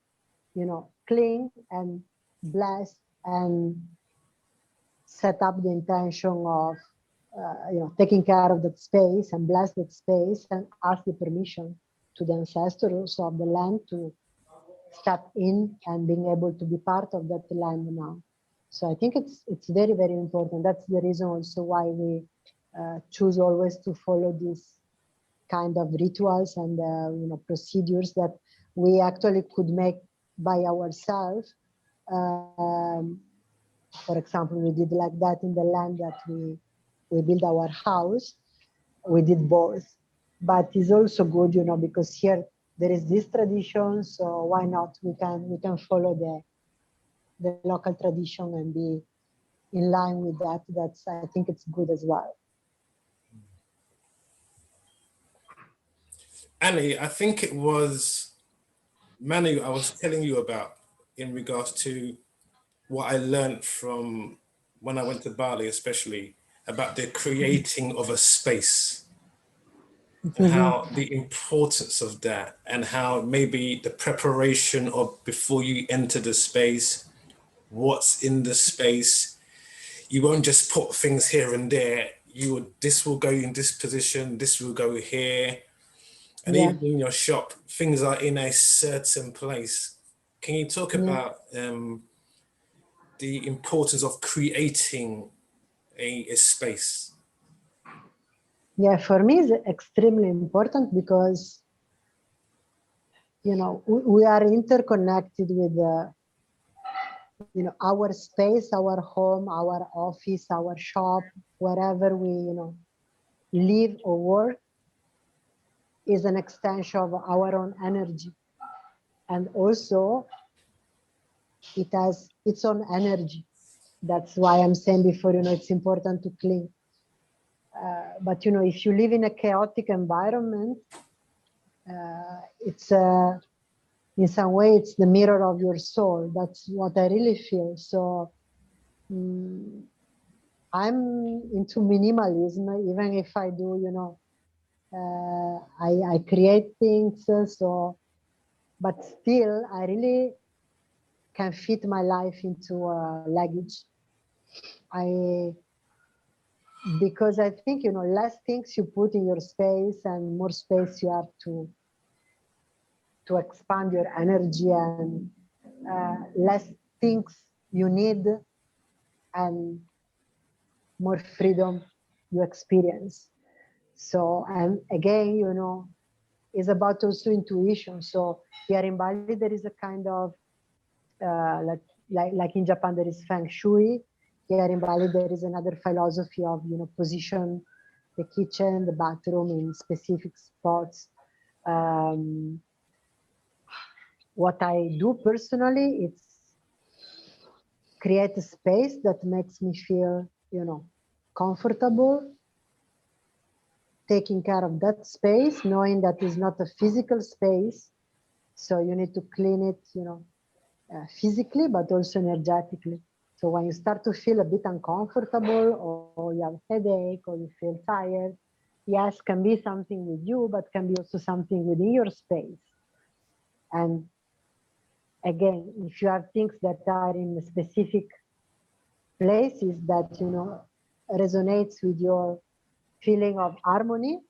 clean and blessed, and set up the intention of, taking care of that space and bless that space, and ask the permission to the ancestors of the land to step in and being able to be part of that land now. So I think it's very, very important. That's the reason also why we choose always to follow these kind of rituals and procedures that we actually could make by ourselves. For example, we did like that in the land that we built our house. We did both, but it's also good, you know, because here there is this tradition, so why not? We can follow the local tradition and be in line with that. That's, I think it's good as well. Annie, I think it was Manu I was telling you about in regards to what I learned from when I went to Bali, especially about the creating of a space and how the importance of that, and how maybe the preparation of before you enter the space, what's in the space. You won't just put things here and there. This will go in this position, this will go here. And Yeah. even in your shop, things are in a certain place. Can you talk about the importance of creating a space? Yeah, for me it's extremely important because, you know, we are interconnected with you know, our space, our home, our office, our shop, wherever we, you know, live or work is an extension of our own energy. And also it has its own energy. That's why I'm saying before, you know, it's important to clean. But, you know, if you live in a chaotic environment, it's in some way, it's the mirror of your soul. That's what I really feel. So I'm into minimalism, even if I do, you know, I create things. So, but still, I really can fit my life into luggage. Because I think, you know, less things you put in your space and more space you have to expand your energy, and less things you need and more freedom you experience. So, and again, you know, it's about also intuition. So here in Bali, there is a kind of, like in Japan, there is Feng Shui. Here in Bali, there is another philosophy of, you know, position the kitchen, the bathroom in specific spots. What I do personally, it's create a space that makes me feel, you know, comfortable, taking care of that space, knowing that it's not a physical space. So you need to clean it, you know, physically, but also energetically. So when you start to feel a bit uncomfortable, or you have a headache, or you feel tired, yes, can be something with you, but can be also something within your space. And again, if you have things that are in specific places that, you know, resonates with your feeling of harmony,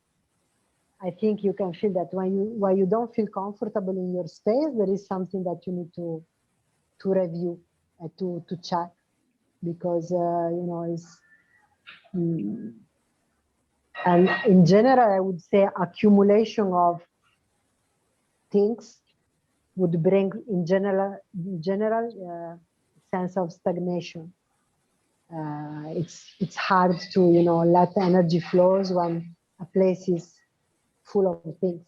I think you can feel that when you don't feel comfortable in your space, there is something that you need to review, to check, because you know, it's and in general, I would say accumulation of things would bring in general sense of stagnation. It's hard to, you know, let energy flows when a place is full of things.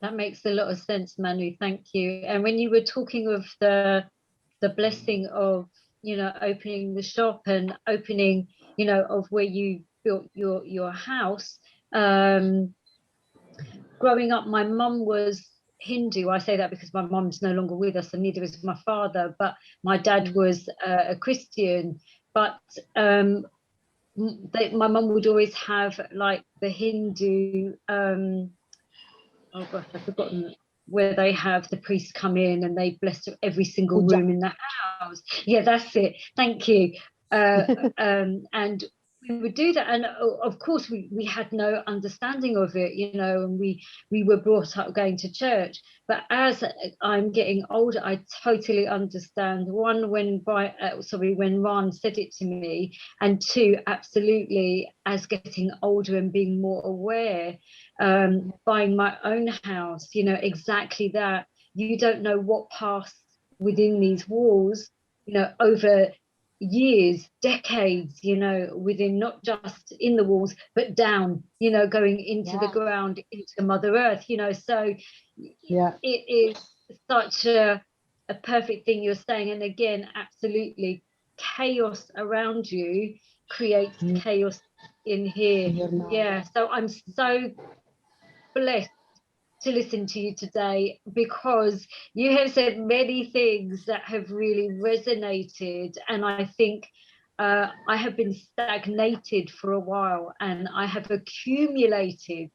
That makes a lot of sense, Manu. Thank you. And when you were talking of the blessing of, you know, opening the shop and opening, you know, of where you built your house. Growing up, my mum was Hindu. I say that because my mum's no longer with us, and neither is my father. But my dad was a Christian. But my mum would always have like the Hindu. Oh gosh, I've forgotten, where they have the priest come in and they bless every single room in the house. Yeah, that's it. Thank you. And we would do that, and of course we had no understanding of it, you know, and we were brought up going to church. But as I'm getting older, I totally understand. One, when when Raan said it to me, and two, absolutely, as getting older and being more aware, buying my own house, you know, exactly that. You don't know what passed within these walls, you know, over years, decades, you know, within, not just in the walls, but down, you know, going into the ground, into Mother Earth, you know. So it is such a perfect thing you're saying. And again, absolutely, chaos around you creates chaos in here. Yeah. So I'm so blessed to listen to you today, because you have said many things that have really resonated, and I think I have been stagnated for a while, and I have accumulated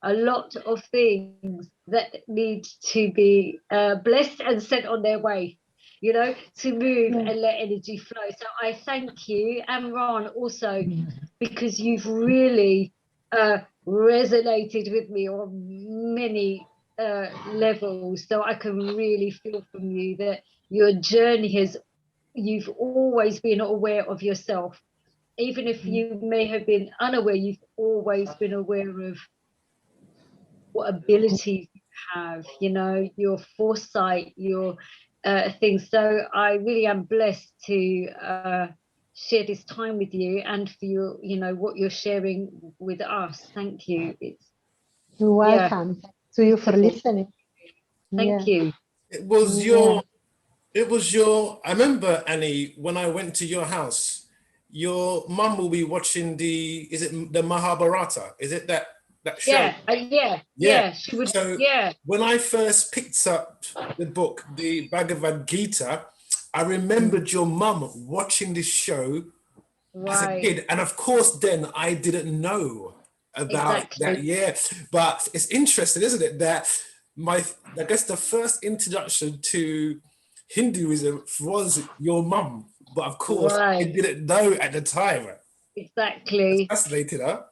a lot of things that need to be blessed and sent on their way, you know, to move and let energy flow. So I thank you, and Raan also, because you've really resonated with me on many levels. So I can really feel from you that your journey has, you've always been aware of yourself. Even if you may have been unaware, you've always been aware of what abilities you have, you know, your foresight, your things. So I really am blessed to share this time with you, and for your, you know, what you're sharing with us. Thank you. You're welcome. Thanks to you for listening. Thank you. It was your, I remember, Annie, when I went to your house, your mum will be watching is it the Mahabharata? Is it that show? Yeah, she would. So when I first picked up the book, the Bhagavad Gita, I remembered your mum watching this show as a kid. And of course, then I didn't know about that. Yeah. But it's interesting, isn't it, that I guess the first introduction to Hinduism was your mum. But of course, I didn't know at the time. Exactly. That's fascinating, huh?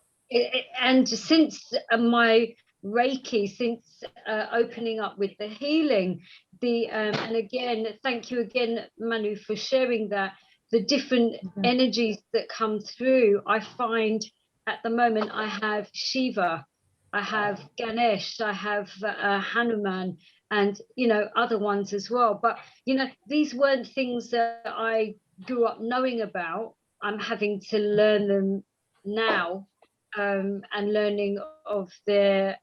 And since my Reiki, since opening up with the healing, and again, thank you again, Manu, for sharing that. The different energies that come through, I find at the moment I have Shiva, I have Ganesh, I have Hanuman, and, you know, other ones as well. But, you know, these weren't things that I grew up knowing about. I'm having to learn them now, and learning of their,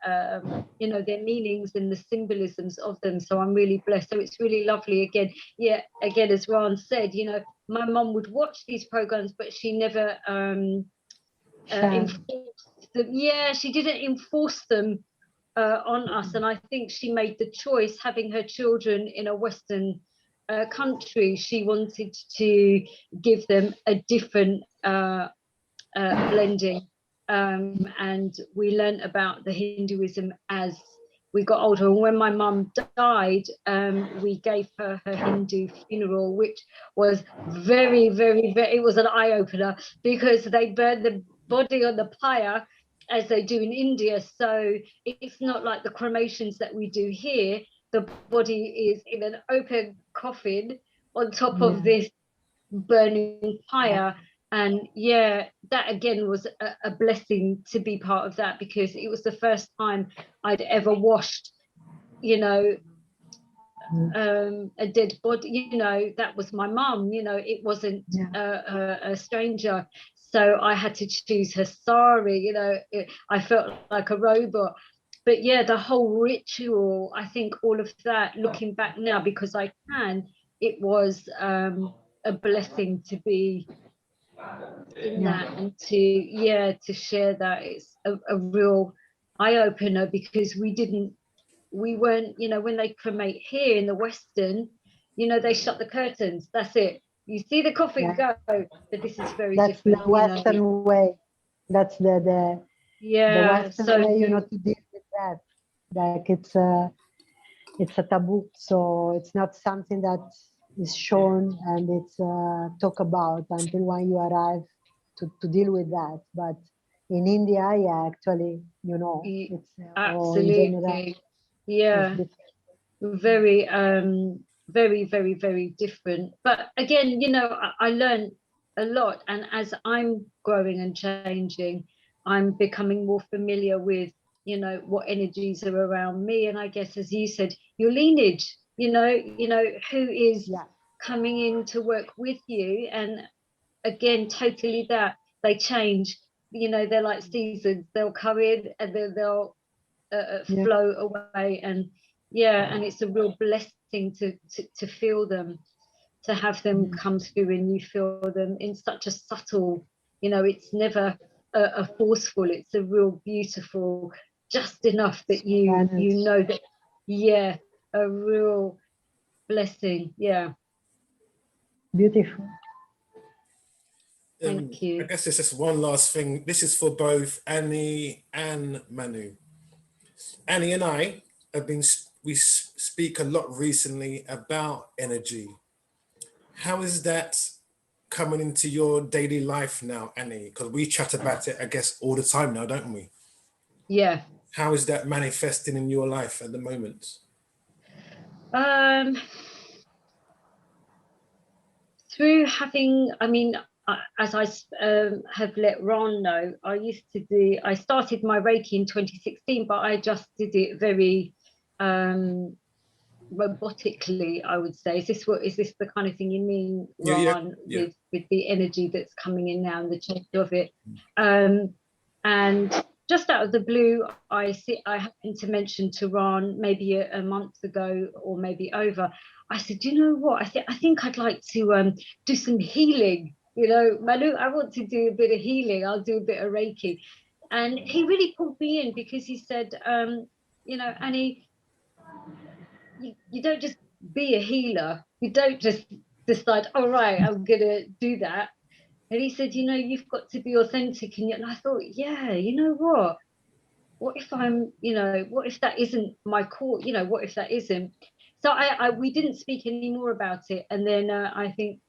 you know, their meanings and the symbolisms of them. So I'm really blessed. So it's really lovely. Again, as Raan said, you know, my mum would watch these programs, but she never enforced them. Yeah, she didn't enforce them on us. And I think she made the choice, having her children in a Western country, she wanted to give them a different blending. And we learned about the Hinduism as we got older. And when my mum died, we gave her Hindu funeral, which was very, very, very, it was an eye-opener, because they burned the body on the pyre as they do in India. So it's not like the cremations that we do here. The body is in an open coffin on top of this burning pyre. And that again was a blessing to be part of that, because it was the first time I'd ever washed, you know, a dead body. You know, that was my mum, you know, it wasn't a stranger. So I had to choose her sari, you know, I felt like a robot. But the whole ritual, I think all of that, looking back now, because I can, it was a blessing to be in that, and to share that. It's a real eye-opener, because we weren't, you know, when they cremate here in the Western, you know, they shut the curtains, that's it, you see the coffin go. But this is very different. That's the Western way. That's the Western way, you know, to deal with that. Like it's a taboo, so it's not something that is shown and it's talked about until when you arrive to deal with that. But in India, yeah, actually, you know, it's or in general, Absolutely. Yeah. it's Very very very very different, but again, you know, I learned a lot, and as I'm growing and changing, I'm becoming more familiar with, you know, what energies are around me, and I guess, as you said, your lineage, you know who is yeah, coming in to work with you. And again, totally, that they change, you know, they're like seasons, they'll come in and then they'll yeah, flow away. And yeah, and it's a real blessing to feel them, to have them come through, and you feel them in such a subtle, you know, it's never a forceful, it's a real beautiful, just enough that you balance, know that, yeah, a real blessing. Yeah. beautiful. Thank I you. guess there's just one last thing. This is for both Annie and Manu. Annie and I have been, we speak a lot recently about energy. How is that coming into your daily life now, Annie? Because we chat about it, I guess, all the time now, don't we? Yeah. How is that manifesting in your life at the moment? um Through having, I mean, as I have let Ron know, I started my Reiki in 2016, but I just did it very robotically, I would say. Is this the kind of thing you mean, Yeah, yeah, Ron, yeah. with the energy that's coming in now and the change of it? And just out of the blue, I happened to mention to Ron maybe a month ago, or maybe over. I said, you know what? I think I'd like to do some healing. You know, Manu, I want to do a bit of healing. I'll do a bit of Reiki. And he really pulled me in, because he said, you know, Annie, you don't just be a healer. You don't just decide, all right, I'm gonna do that. And he said, you know, you've got to be authentic. And I thought, yeah, you know what if I'm, you know, what if that isn't my core, you know, what if that isn't? So we didn't speak any more about it. And then I think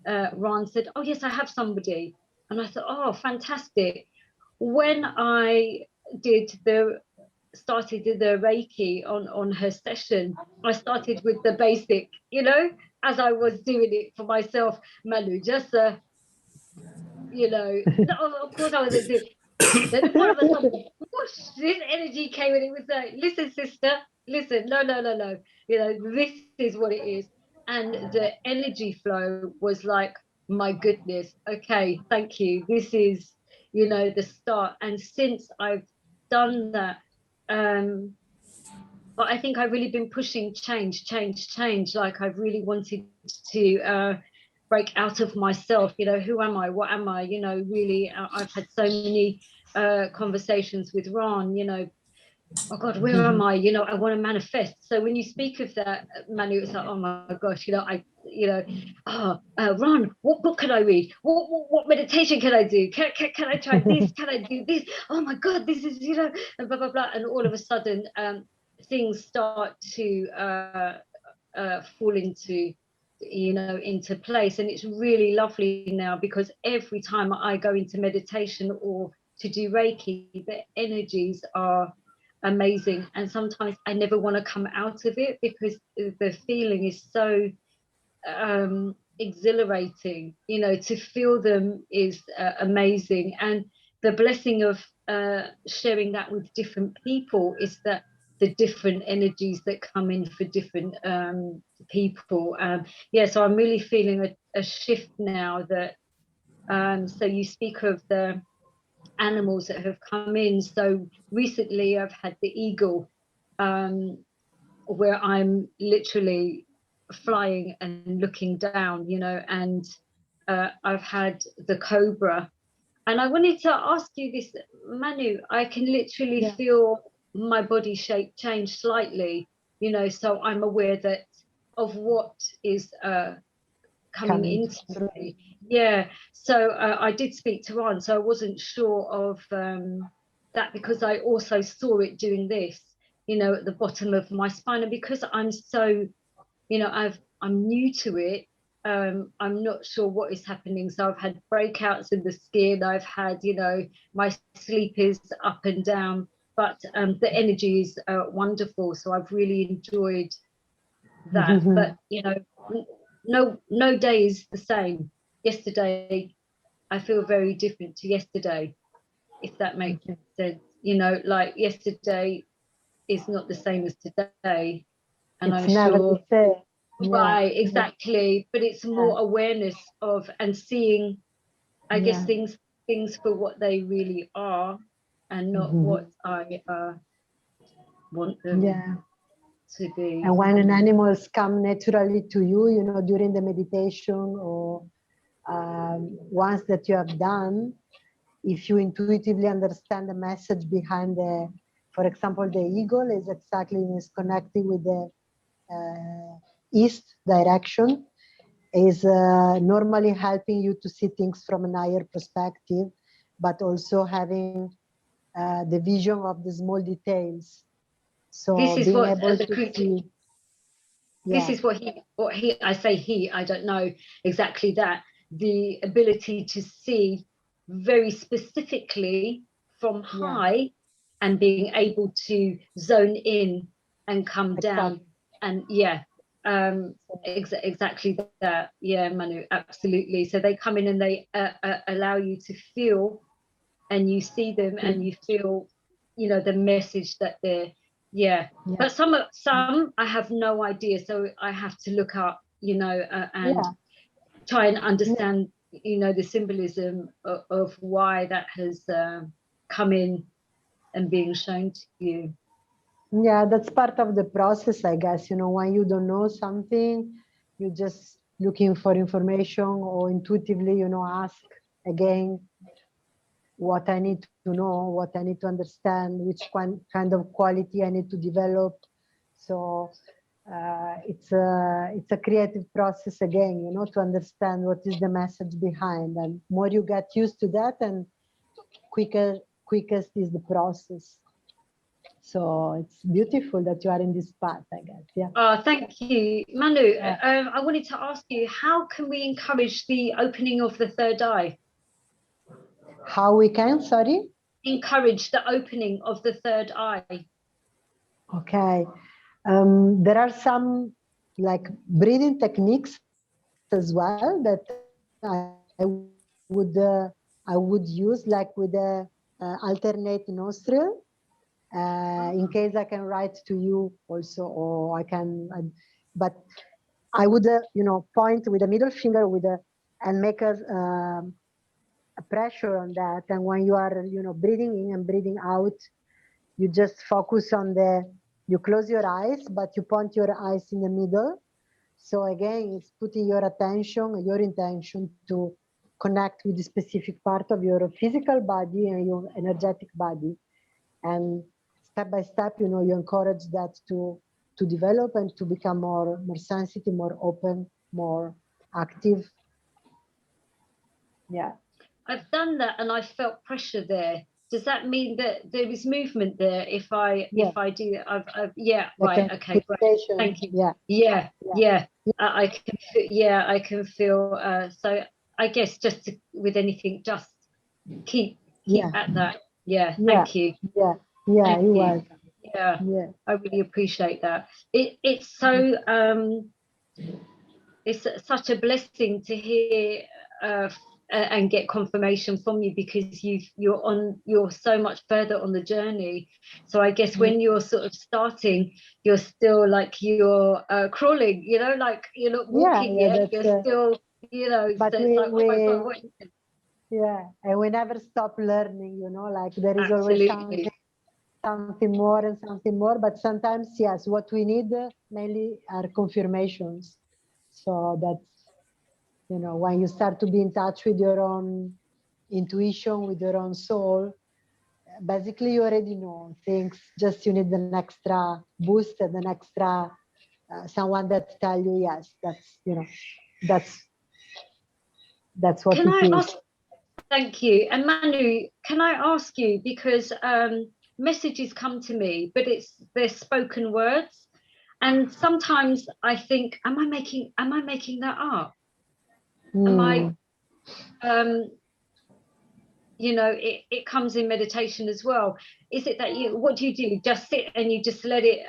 Ron said, oh yes, I have somebody. And I thought, oh, fantastic. When I did the started the Reiki on her session, I started with the basic, you know, as I was doing it for myself, Manu, just you know, no, of course I wasn't doing. Then all of a sudden, whoosh, this energy came, and it was like, listen, sister, listen, no, no, no, no, you know, this is what it is. And the energy flow was like, my goodness, okay, thank you. This is, you know, the start. And since I've done that, but I think I've really been pushing change. Like, I've really wanted to break out of myself. You know, who am I? What am I? You know, really, I've had so many conversations with Ron. You know, oh God, where am I? You know, I want to manifest. So when you speak of that, Manu, it's like, oh my gosh, you know, Ron, what book can I read? What meditation can I do? Can I try this? Can I do this? Oh my God, this is, you know, and blah, blah, blah. And all of a sudden, things start to fall into, you know, into place. And it's really lovely now, because every time I go into meditation or to do Reiki, the energies are amazing. And sometimes I never want to come out of it, because the feeling is so exhilarating. You know, to feel them is amazing. And the blessing of sharing that with different people is that the different energies that come in for different people. Yeah, so I'm really feeling a shift now, that so you speak of the animals that have come in. So recently I've had the eagle, where I'm literally flying and looking down, you know, and I've had the cobra. And I wanted to ask you this, Manu. I can literally Yeah, feel my body shape change slightly, you know, so I'm aware that of what is coming coming into through. me. Yeah. So I did speak to Ron, so I wasn't sure of that, because I also saw it doing this, you know, at the bottom of my spine. And because I'm so, you know, I'm new to it, I'm not sure what is happening. So I've had breakouts in the skin. I've had, you know, my sleep is up and down, but the energy is wonderful. So I've really enjoyed that. But, you know, no day is the same. Yesterday, I feel very different to yesterday, if that makes sense. You know, like yesterday is not the same as today. And It's I'm never sure, the same. right, exactly. But it's more awareness of and seeing, I guess, things for what they really are, and not what I want them to be. And when an animals come naturally to you, you know, during the meditation or once that you have done, if you intuitively understand the message behind the, for example, the eagle is connecting with the east direction, is normally helping you to see things from a higher perspective, but also having the vision of the small details. So this is being what able the to creature. see. This is what he. I say he. I don't know exactly that. The ability to see very specifically from high, and being able to zone in and come down, and exactly that. Yeah, Manu, absolutely. So they come in and they allow you to feel, and you see them and you feel, you know, the message that they're. But some I have no idea, so I have to look up, you know, and try and understand, you know, the symbolism of why that has come in and being shown to you. Yeah, that's part of the process, I guess. You know, when you don't know something, you're just looking for information or intuitively, you know, ask again what I need to know, what I need to understand, which kind of quality I need to develop. So it's a creative process again, you know, to understand what is the message behind. And more you get used to that, and quickest is the process. So it's beautiful that you are in this path, I guess. Yeah. Oh, thank you, Manu. I wanted to ask you, how can we encourage the opening of the third eye? How we can, sorry? Encourage the opening of the third eye. Okay. There are some like breathing techniques as well that I would use, like with the alternate nostril. In case I can write to you also, or but I would, you know, point with the middle finger and make a pressure on that. And when you are, you know, breathing in and breathing out, you just focus on you close your eyes, but you point your eyes in the middle. So again, it's putting your attention, your intention to connect with the specific part of your physical body and your energetic body. And step by step, you know, you encourage that to develop and to become more sensitive, more open, more active. Yeah. I've done that and I felt pressure there. Does that mean that there is movement there if I do that? Right, okay, great. Thank you. I can feel, I can feel so I guess just with anything, just keep at that. Thank you. You're welcome. I really appreciate that. It's so it's such a blessing to hear and get confirmation from you, because you're so much further on the journey. So I guess when you're sort of starting, you're still like you're crawling, you know, like you're not walking yet, you're still, you know, but so it's like, oh my God, what is it? Yeah, and we never stop learning, you know, like there is Absolutely. always something more and something more, but sometimes, yes, what we need mainly are confirmations. So that's, you know, when you start to be in touch with your own intuition, with your own soul, basically you already know things, just you need an extra boost and an extra someone that tell you, yes, that's, you know, that's what it is. Thank you. And Manu, can I ask you, because messages come to me, but they're spoken words, and sometimes I think, am I making that up? And you know, it comes in meditation as well. Is it that what do? Just sit and you just let it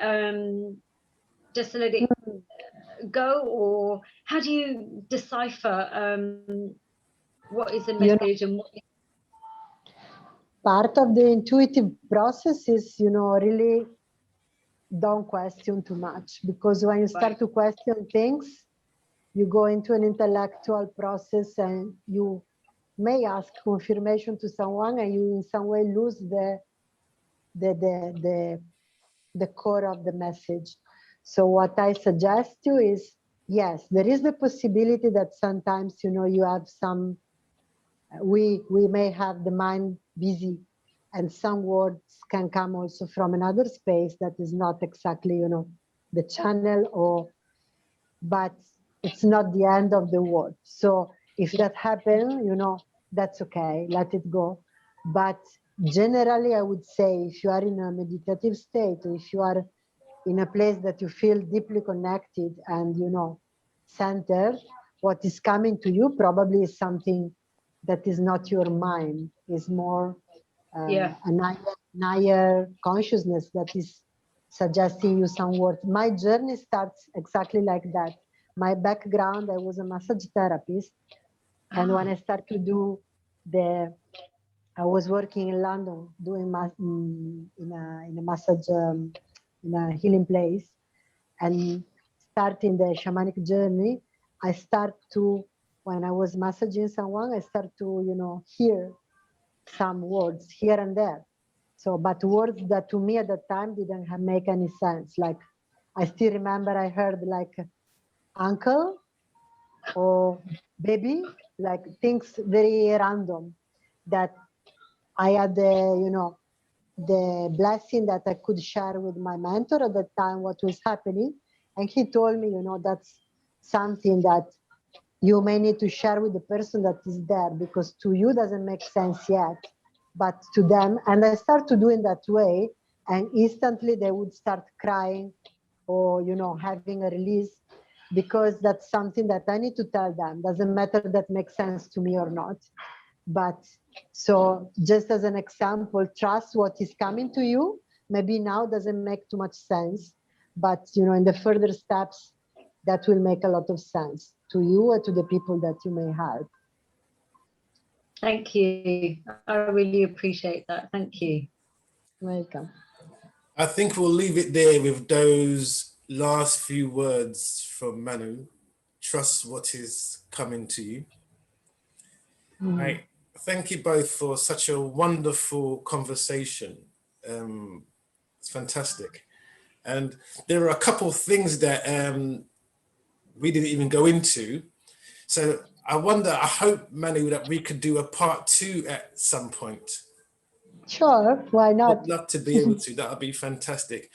go, or how do you decipher what is a message and what is... Part of the intuitive process is, you know, really don't question too much, because when you start to question things, you go into an intellectual process and you may ask confirmation to someone, and you in some way lose the core of the message. So what I suggest you is, yes, there is the possibility that sometimes, you know, you have some, we may have the mind busy, and some words can come also from another space that is not exactly, you know, the channel, or, but it's not the end of the world. So if that happens, you know, that's okay, let it go. But generally, I would say, if you are in a meditative state, or if you are in a place that you feel deeply connected and, you know, centered, what is coming to you probably is something that is not your mind, is more an higher consciousness that is suggesting you some words. My journey starts exactly like that. My background, I was a massage therapist, and when I started to do I was working in London doing in a massage in a healing place, and starting the shamanic journey, I start to, when I was massaging someone, I start to, you know, hear some words here and there. So, but words that to me at the time didn't make any sense. Like, I still remember I heard like uncle or baby, like things very random that I had the, you know, the blessing that I could share with my mentor at the time what was happening. And he told me, you know, that's something that you may need to share with the person that is there, because to you doesn't make sense yet, but to them. And I start to do in that way, and instantly they would start crying, or, you know, having a release, because that's something that I need to tell them. Doesn't matter that makes sense to me or not. But so just as an example, trust what is coming to you. Maybe now doesn't make too much sense, but, you know, in the further steps, that will make a lot of sense to you or to the people that you may help. Thank you. I really appreciate that. Thank you. Welcome. I think we'll leave it there with those last few words from Manu. Trust what is coming to you. Right. Thank you both for such a wonderful conversation. It's fantastic. And there are a couple of things that we didn't even go into. So I hope, Manu, that we could do a part 2 at some point. Sure, why not? I'd love to be able to. That would be fantastic.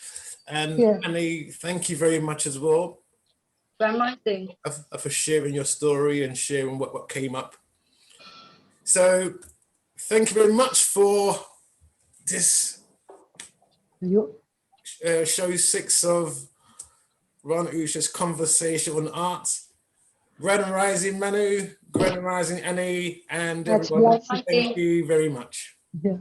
And Manu, thank you very much as well. Amazing. For sharing your story and sharing what came up. So thank you very much for this show 6 of Raan Oosha's Conversation on Art. Grand Rising Manu, Grand Rising Annie, and everyone. Thank you very much. Yeah.